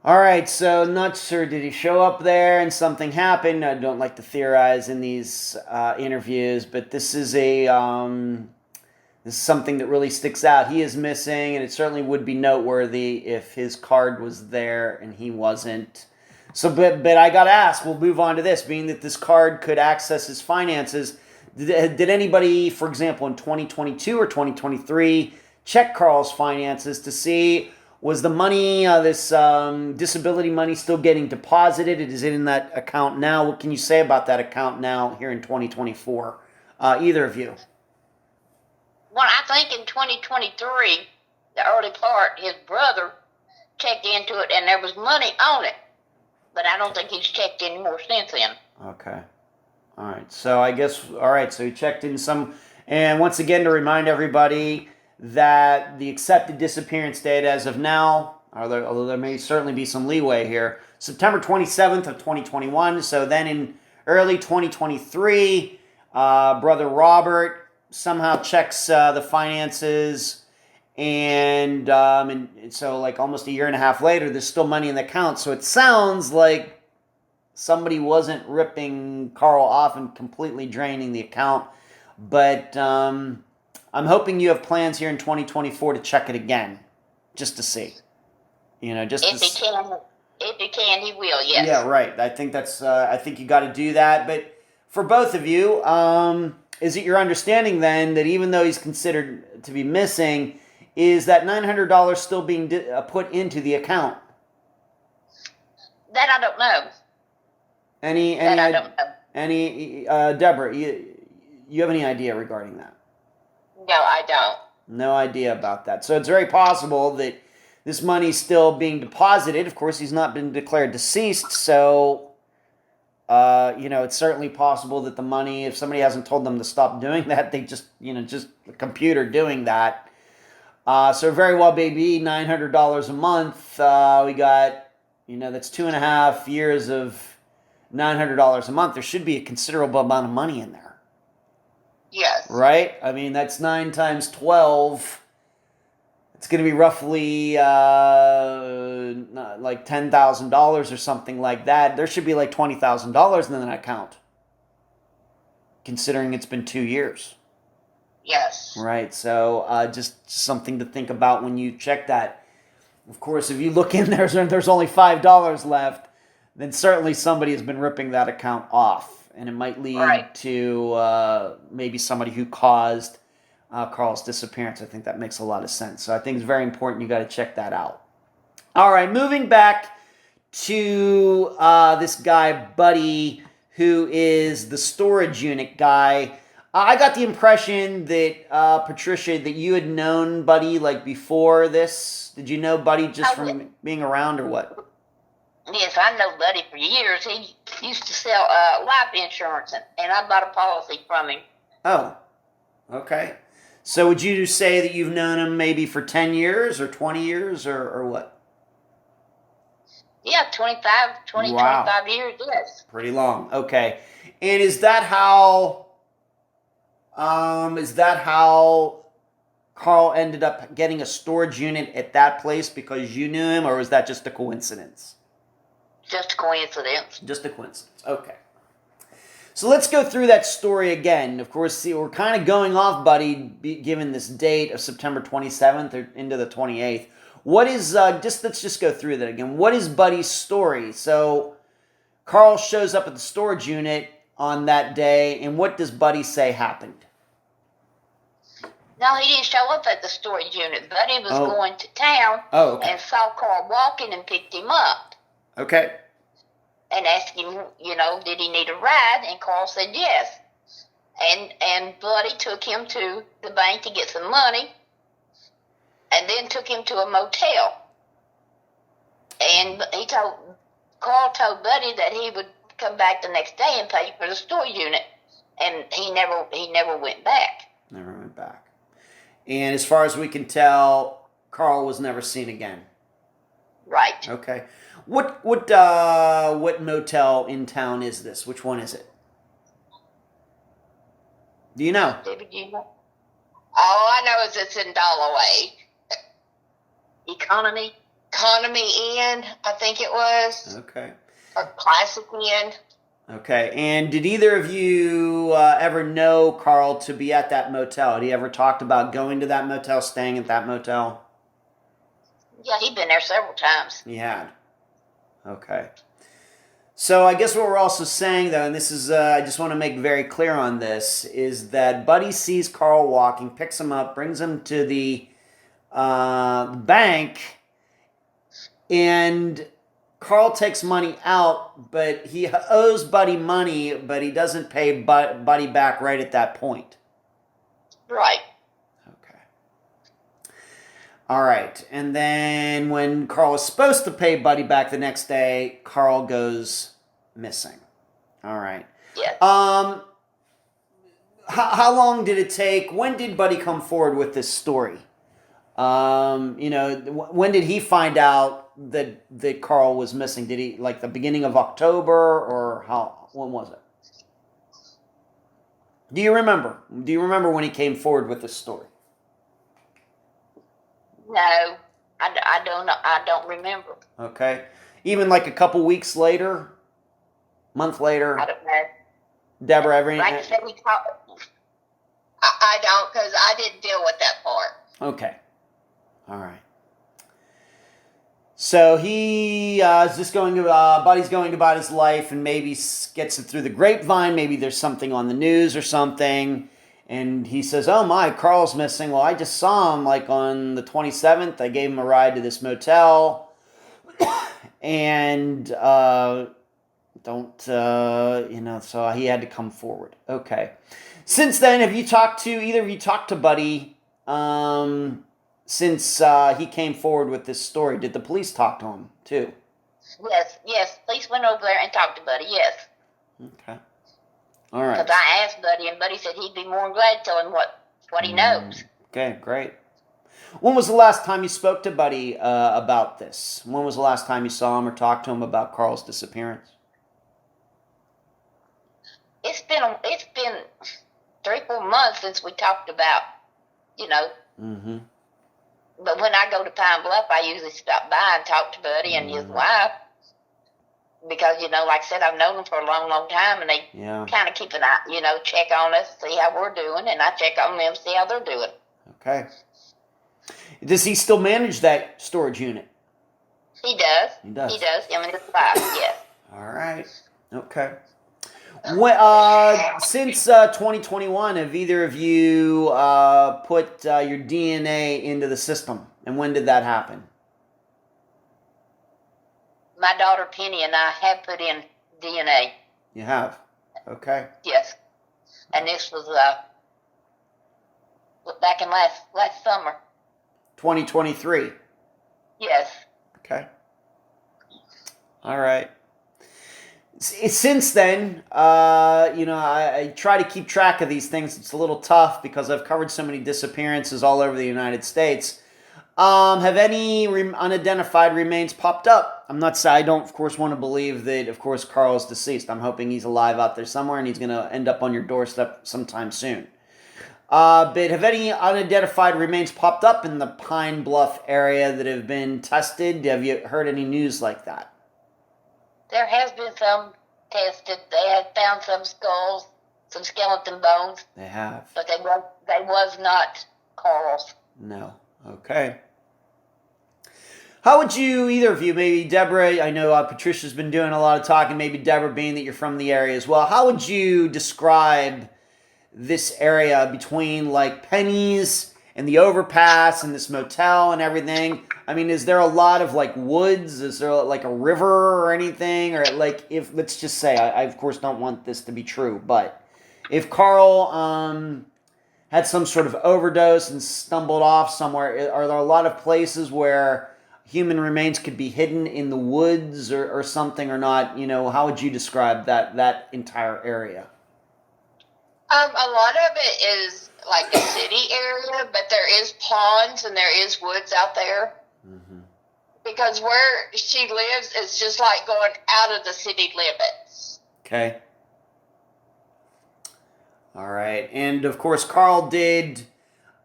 All right, so not sure, did he show up there and something happened? I don't like to theorize in these interviews, but this is this is something that really sticks out. He is missing, and it certainly would be noteworthy if his card was there and he wasn't. So, but I got to ask, we'll move on to this, being that this card could access his finances. Did anybody, for example, in 2022 or 2023, check Carl's finances to see, was the money, this disability money, still getting deposited? Is it in that account now? What can you say about that account now here in 2024? Either of you? Well, I think in 2023, the early part, his brother checked into it and there was money on it. But I don't think he's checked any more since then. Okay. All right. So I guess, all right. So he checked in some. And once again, to remind everybody that the accepted disappearance date as of now, although there may certainly be some leeway here, September 27th of 2021. So then in early 2023, brother Robert somehow checks the finances. And so like almost a year and a half later, there's still money in the account. So it sounds like somebody wasn't ripping Carl off and completely draining the account. But I'm hoping you have plans here in 2024 to check it again, just to see. Just if he can, he will. Yes. Yeah, right. I think that's. I think you got to do that. But for both of you, is it your understanding then that even though he's considered to be missing, is that $900 still being put into the account? That I don't know. I don't know. Deborah, you have any idea regarding that? No, I don't. No idea about that. So it's very possible that this money's still being deposited. Of course, he's not been declared deceased, so it's certainly possible that the money, if somebody hasn't told them to stop doing that, they just the computer doing that. So very well, baby, $900 a month. We got, that's 2.5 years of $900 a month. There should be a considerable amount of money in there. Yes. Right? I mean, that's 9 times 12. It's going to be roughly like $10,000 or something like that. There should be like $20,000 in that account, considering it's been 2 years. Yes. Right. So just something to think about when you check that. Of course, if you look in there and there's only $5 left, then certainly somebody has been ripping that account off. And it might lead to maybe somebody who caused Carl's disappearance. I think that makes a lot of sense. So I think it's very important. You got to check that out. All right. Moving back to this guy, Buddy, who is the storage unit guy. I got the impression that, Patricia, that you had known Buddy like before this. Did you know Buddy just from being around or what? Yes, I know Buddy for years. He used to sell life insurance, and I bought a policy from him. Oh, okay. So would you say that you've known him maybe for 10 years or 20 years or what? Yeah, 25 years, yes. Pretty long. Okay. And is that how Carl ended up getting a storage unit at that place because you knew him, or was that just a coincidence? Just a coincidence. Just a coincidence. Okay. So let's go through that story again. Of course, see, we're kind of going off, Buddy, given this date of September 27th or into the 28th. What is, let's just go through that again. What is Buddy's story? So Carl shows up at the storage unit on that day, and what does Buddy say happened? No, he didn't show up at the storage unit. Buddy was going to town and saw Carl walking and picked him up. Okay. And asked him, did he need a ride? And Carl said yes. And Buddy took him to the bank to get some money and then took him to a motel. And Carl told Buddy that he would come back the next day and pay for the storage unit. And he never went back. Never went back. And as far as we can tell, Carl was never seen again. Right. Okay. What motel in town is this? Which one is it? Do you know? David, do you know? Oh, I know it's in Dalloway. Economy Inn, I think it was. Okay. Or Classic Inn. Okay. And did either of you ever know Carl to be at that motel? Had he ever talked about going to that motel, staying at that motel? Yeah, he'd been there several times. He had. Okay. So I guess what we're also saying, though, and this is, I just want to make very clear on this, is that Buddy sees Carl walking, picks him up, brings him to the bank, and Carl takes money out, but he owes Buddy money, but he doesn't pay Buddy back right at that point. Right. All right. And then when Carl was supposed to pay Buddy back the next day, Carl goes missing. All right. Yes. How long did it take? When did Buddy come forward with this story? When did he find out that Carl was missing? Did he, like, the beginning of October, or when was it? Do you remember? Do you remember when he came forward with this story? No, I don't know. I don't remember. Okay. Even like a couple weeks later? Month later? I don't know. Deborah, every... Like I said, we talked. I don't, because I didn't deal with that part. Okay. All right. So he is just Buddy's going about his life, and maybe gets it through the grapevine. Maybe there's something on the news or something. And he says, oh my, Carl's missing. Well, I just saw him like on the 27th. I gave him a ride to this motel. And, so he had to come forward. Okay. Since then, have you talked to, either of you talked to Buddy, since he came forward with this story? Did the police talk to him, too? Yes. Police went over there and talked to Buddy, yes. Okay. All right. Because I asked Buddy, and Buddy said he'd be more than glad to tell him what he knows. Okay, great. When was the last time you spoke to Buddy about this? When was the last time you saw him or talked to him about Carl's disappearance? It's been 3-4 months since we talked about, Mm-hmm. But when I go to Pine Bluff, I usually stop by and talk to Buddy and his wife. Because, like I said, I've known them for a long, long time, and they kind of keep an eye, check on us, see how we're doing, and I check on them, see how they're doing. Okay. Does he still manage that storage unit? He does. Him and his wife, yes. All right. Okay. Since 2021, have either of you put your DNA into the system? And when did that happen? My daughter Penny and I have put in DNA. You have? Okay. Yes. And this was back in last summer. 2023? Yes. Okay. All right. Since then, I try to keep track of these things. It's a little tough because I've covered so many disappearances all over the United States. Have any unidentified remains popped up? I don't, of course, want to believe that, of course, Carl's deceased. I'm hoping he's alive out there somewhere and he's going to end up on your doorstep sometime soon. But have any unidentified remains popped up in the Pine Bluff area that have been tested? Have you heard any news like that? There has been some tested. They have found some skulls, some skeleton bones. They have. But they was not Carl's. No. Okay. How would you, either of you, maybe Deborah, I know Patricia's been doing a lot of talking, maybe Deborah, being that you're from the area as well, how would you describe this area between like Penny's and the overpass and this motel and everything? I mean, is there a lot of like woods? Is there like a river or anything? Or like, if, let's just say, I of course don't want this to be true, but if Carl had some sort of overdose and stumbled off somewhere, are there a lot of places where human remains could be hidden in the woods or something, or not? How would you describe that entire area? A lot of it is like a city area, but there is ponds and there is woods out there. Mm-hmm. Because where she lives is just like going out of the city limits. Okay. All right. And, of course, Carl did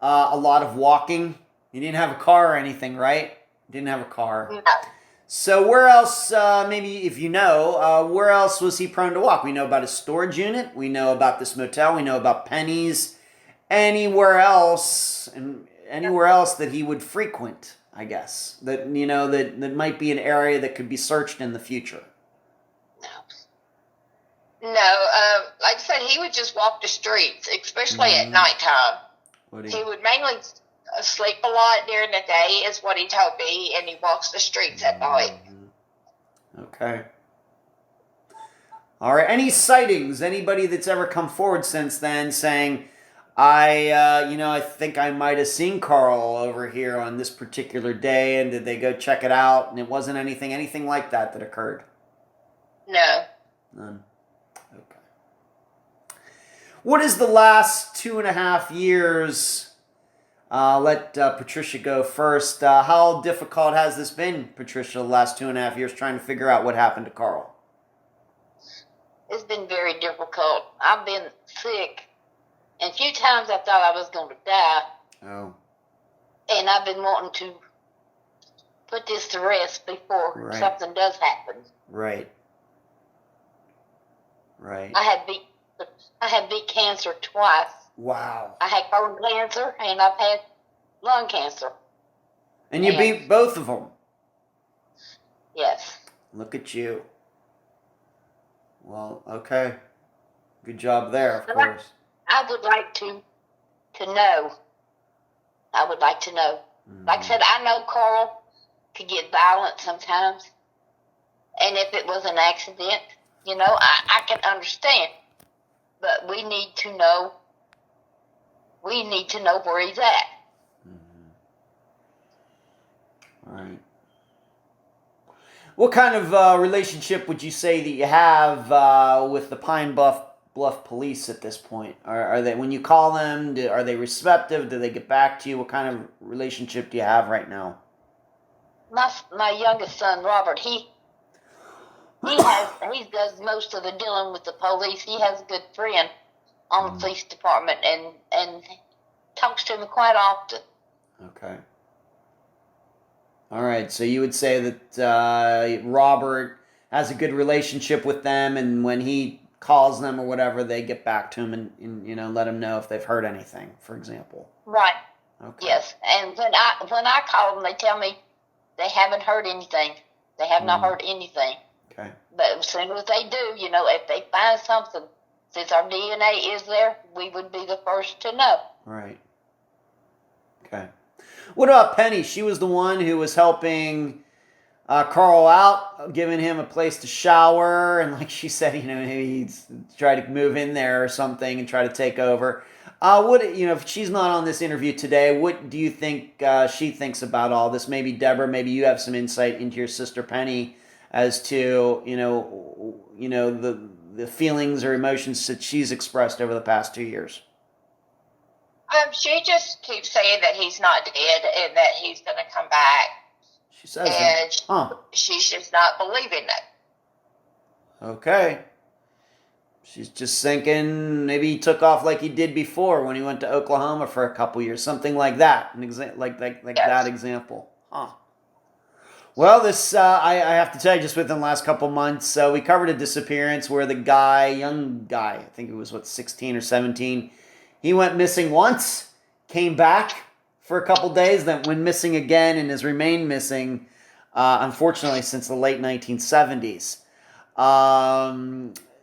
a lot of walking. He didn't have a car or anything, right? Didn't have a car. No. So where else, maybe if you know, where else was he prone to walk? We know about his storage unit. We know about this motel. We know about Penny's. Anywhere else that he would frequent, I guess, that might be an area that could be searched in the future. No, like I said, he would just walk the streets, especially at nighttime. He would mainly sleep a lot during the day, is what he told me, and he walks the streets at night. Okay. All right. Any sightings? Anybody that's ever come forward since then saying I think I might have seen Carl over here on this particular day, and did they go check it out? And it wasn't anything like that occurred? No. None. Okay. What is the last 2.5 years? Let Patricia go first. How difficult has this been, Patricia, the last 2.5 years, trying to figure out what happened to Carl? It's been very difficult. I've been sick, and a few times I thought I was going to die. Oh. And I've been wanting to put this to rest before something does happen. Right. Right. I had beat cancer twice. Wow. I had colon cancer, and I've had lung cancer. And you beat both of them? Yes. Look at you. Well, okay. Good job there, of course. I would like to know. I would like to know. Mm-hmm. Like I said, I know Carl could get violent sometimes. And if it was an accident, I can understand. But we need to know. We need to know where he's at. Mm-hmm. All right. What kind of relationship would you say that you have with the Pine Bluff Police at this point? Are they, when you call them, are they receptive? Do they get back to you? What kind of relationship do you have right now? My youngest son, Robert, he does most of the dealing with the police. He has a good friend on the police department and talks to me quite often. Okay. All right, so you would say that Robert has a good relationship with them, and when he calls them or whatever, they get back to him and let him know if they've heard anything, for example. Right. Okay. Yes, and when I call them, they tell me they haven't heard anything. They have not heard anything. Okay. But as soon as they do, if they find something, since our DNA is there, we would be the first to know. Right. Okay. What about Penny? She was the one who was helping Carl out, giving him a place to shower, and like she said, maybe he'd try to move in there or something and try to take over. If she's not on this interview today, what do you think she thinks about all this? Maybe Deborah, maybe you have some insight into your sister Penny as to the feelings or emotions that she's expressed over the past 2 years. She just keeps saying that he's not dead and that he's going to come back. She says that. She's just not believing it. Okay. She's just thinking maybe he took off like he did before when he went to Oklahoma for a couple years, something like that. That example. Huh. Well, this I have to tell you, just within the last couple months, we covered a disappearance where the young guy, I think it was 16 or 17. He went missing once, came back for a couple days, then went missing again, and has remained missing, unfortunately, since the late 1970s.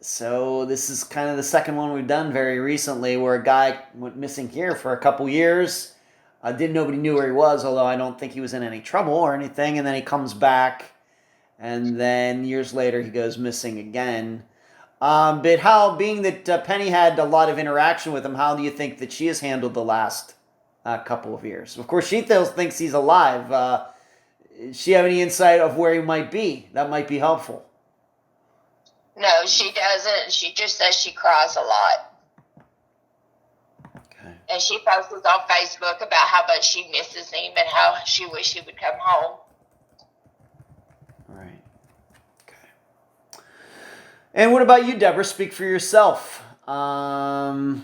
So this is kind of the second one we've done very recently, where a guy went missing here for a couple years. Nobody knew where he was, although I don't think he was in any trouble or anything. And then he comes back, and then years later he goes missing again. But being that Penny had a lot of interaction with him, how do you think that she has handled the last couple of years? Of course, she still thinks he's alive. Does she have any insight of where he might be? That might be helpful. No, she doesn't. She just says she cries a lot. Okay. And she posts on Facebook about how much she misses him and how she wishes he would come home. Right. Okay. And what about you, Deborah? Speak for yourself. Of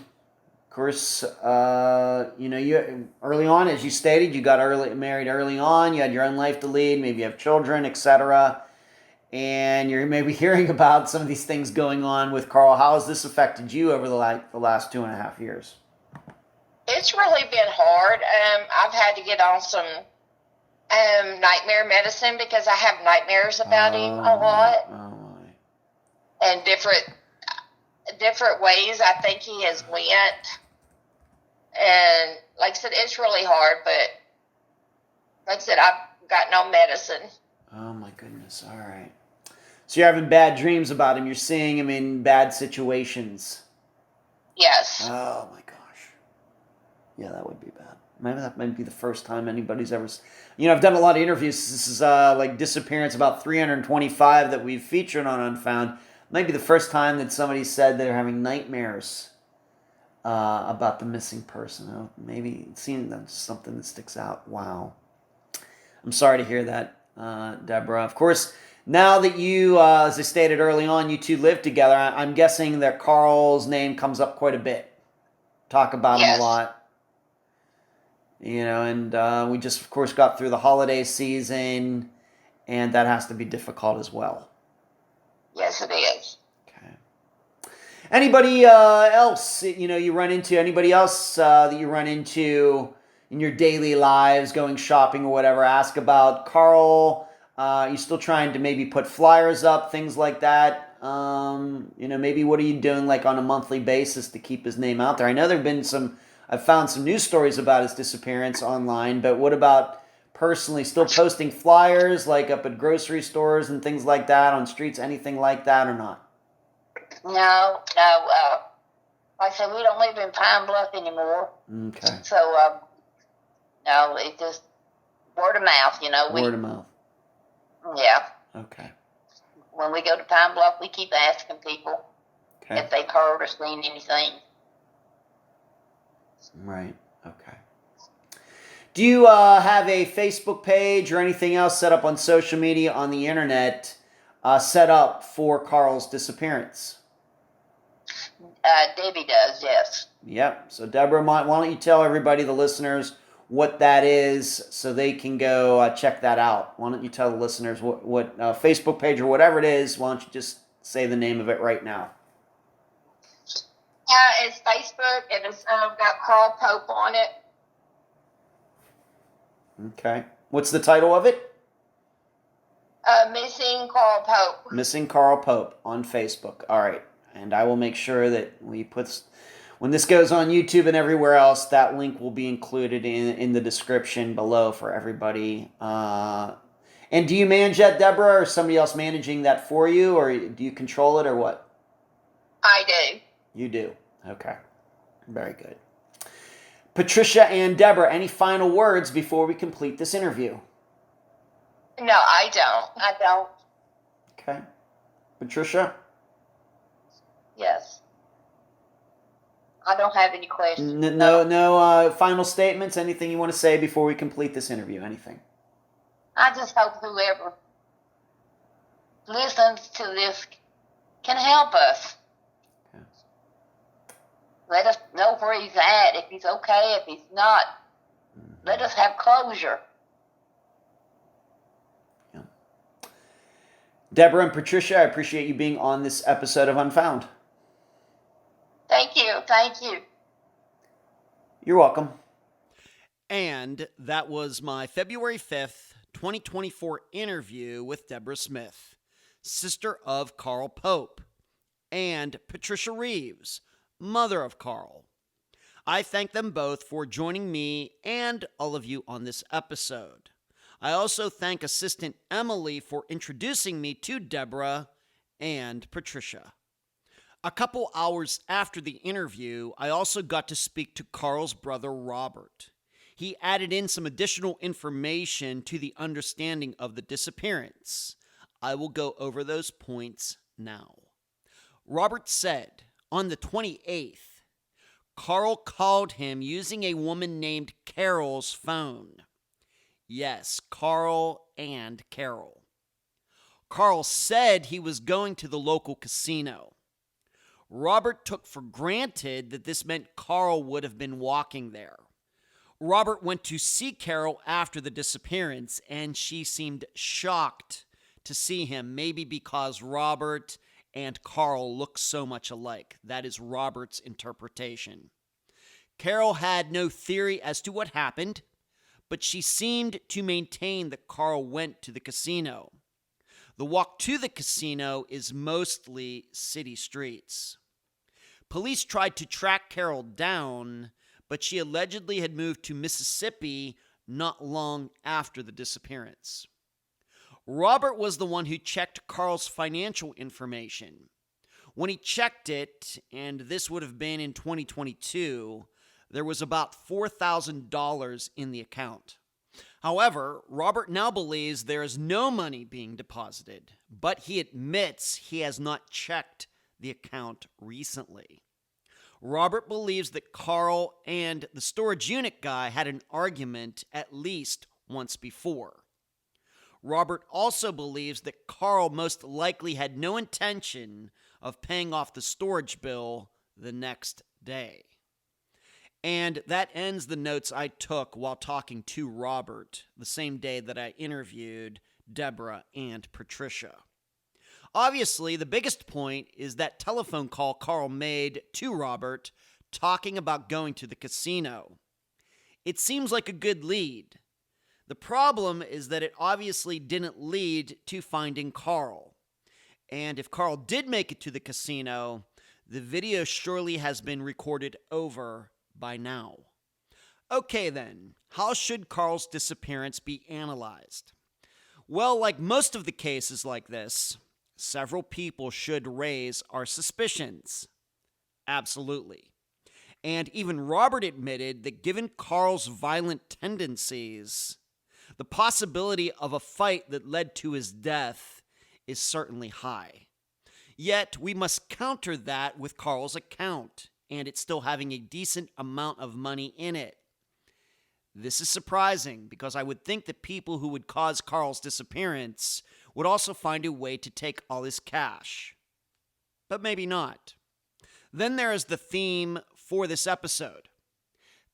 course, you early on, as you stated, you got married early on. You had your own life to lead. Maybe you have children, etc. And you're maybe hearing about some of these things going on with Carl. How has this affected you over the last 2.5 years? It's really been hard. I've had to get on some nightmare medicine because I have nightmares about him a lot. And different ways I think he has went. And like I said, it's really hard, but like I said, I've got no medicine. Oh my goodness, all right. So you're having bad dreams about him. You're seeing him in bad situations. Yes. Oh my gosh. Yeah, that would be bad. Maybe that might be the first time anybody's ever... I've done a lot of interviews. This is like disappearance, about 325 that we've featured on Unfound. Might be the first time that somebody said they're having nightmares about the missing person. Maybe seeing that's something that sticks out. Wow. I'm sorry to hear that, Deborah. Of course, now that you, as I stated early on, you two live together, I'm guessing that Carl's name comes up quite a bit. Talk about him a lot. And we just, of course, got through the holiday season, and that has to be difficult as well. Yes, it is. Okay. Anybody else, you run into, anybody else that you run into in your daily lives, going shopping or whatever, ask about Carl? You still trying to maybe put flyers up, things like that? Maybe what are you doing like on a monthly basis to keep his name out there? I know there have been I've found some news stories about his disappearance online, but what about personally, still posting flyers like up at grocery stores and things like that, on streets, anything like that or not? No. Like I said, we don't live in Pine Bluff anymore. Okay. So, no, it's just word of mouth, Word of mouth. Yeah. Okay. When we go to Pine Bluff, we keep asking people if they've heard or seen anything. Right. Okay. Do you have a Facebook page or anything else set up on social media on the internet set up for Carl's disappearance? Debbie does, yes. Yep. So Deborah, why don't you tell everybody, the listeners, what that is so they can go check that out? Why don't you tell the listeners what Facebook page or whatever it is? Why don't you just say the name of it right now? It's Facebook, and it's got Carl Pope on it. Okay. What's the title of it? Missing Carl Pope. Missing Carl Pope on Facebook. All right. And I will make sure that when this goes on YouTube and everywhere else, that link will be included in the description below for everybody. And do you manage that, Deborah, or is somebody else managing that for you, or do you control it, or what? I do. You do. Okay. Very good. Patricia and Deborah, any final words before we complete this interview? No, I don't. Okay. Patricia? Yes. I don't have any questions. No final statements? Anything you want to say before we complete this interview? Anything? I just hope whoever listens to this can help us. Okay. Let us know where he's at, if he's okay, if he's not. Let us have closure. Yeah. Deborah and Patricia, I appreciate you being on this episode of Unfound. Thank you. You're welcome. And that was my February 5th, 2024 interview with Deborah Smith, sister of Carl Pope, and Patricia Reeves, mother of Carl. I thank them both for joining me and all of you on this episode. I also thank assistant Emily for introducing me to Deborah and Patricia. A couple hours after the interview, I also got to speak to Carl's brother, Robert. He added in some additional information to the understanding of the disappearance. I will go over those points now. Robert said on the 28th, Carl called him using a woman named Carol's phone. Yes, Carl and Carol. Carl said he was going to the local casino. Robert took for granted that this meant Carl would have been walking there. Robert went to see Carol after the disappearance, and she seemed shocked to see him, maybe because Robert and Carl look so much alike. That is Robert's interpretation. Carol had no theory as to what happened, but she seemed to maintain that Carl went to the casino. The walk to the casino is mostly city streets. Police tried to track Carol down, but she allegedly had moved to Mississippi not long after the disappearance. Robert was the one who checked Carl's financial information. When he checked it, and this would have been in 2022, there was about $4,000 in the account. However, Robert now believes there is no money being deposited, but he admits he has not checked the account recently. Robert believes that Carl and the storage unit guy had an argument at least once before. Robert also believes that Carl most likely had no intention of paying off the storage bill the next day. And that ends the notes I took while talking to Robert the same day that I interviewed Deborah and Patricia. Obviously, the biggest point is that telephone call Carl made to Robert talking about going to the casino. It seems like a good lead. The problem is that it obviously didn't lead to finding Carl. And if Carl did make it to the casino, the video surely has been recorded over by now. Okay then, how should Carl's disappearance be analyzed? Well, like most of the cases like this, several people should raise our suspicions. Absolutely. And even Robert admitted that given Carl's violent tendencies, the possibility of a fight that led to his death is certainly high. Yet, we must counter that with Carl's account, and it still having a decent amount of money in it. This is surprising because I would think that people who would cause Carl's disappearance would also find a way to take all his cash. But maybe not. Then there is the theme for this episode.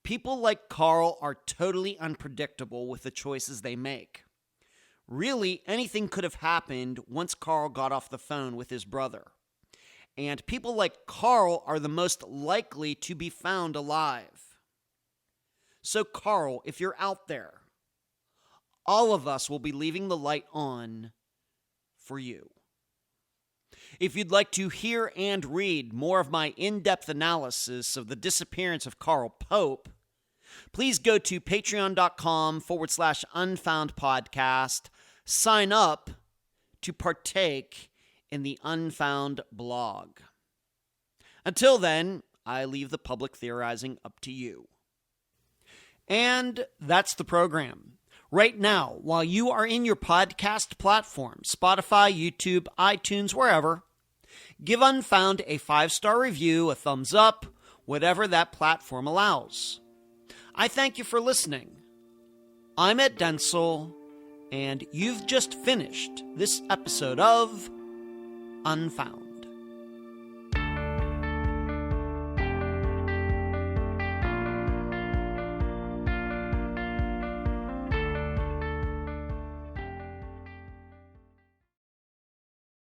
People like Carl are totally unpredictable with the choices they make. Really, anything could have happened once Carl got off the phone with his brother. And people like Carl are the most likely to be found alive. So Carl, if you're out there, all of us will be leaving the light on for you. If you'd like to hear and read more of my in-depth analysis of the disappearance of Carl Pope, please go to patreon.com/Unfound Podcast. Sign up to partake in the Unfound blog. Until then, I leave the public theorizing up to you. And that's the program. Right now, while you are in your podcast platform, Spotify, YouTube, iTunes, wherever, give Unfound a 5-star review, a thumbs up, whatever that platform allows. I thank you for listening. I'm Ed Densel, and you've just finished this episode of Unfound.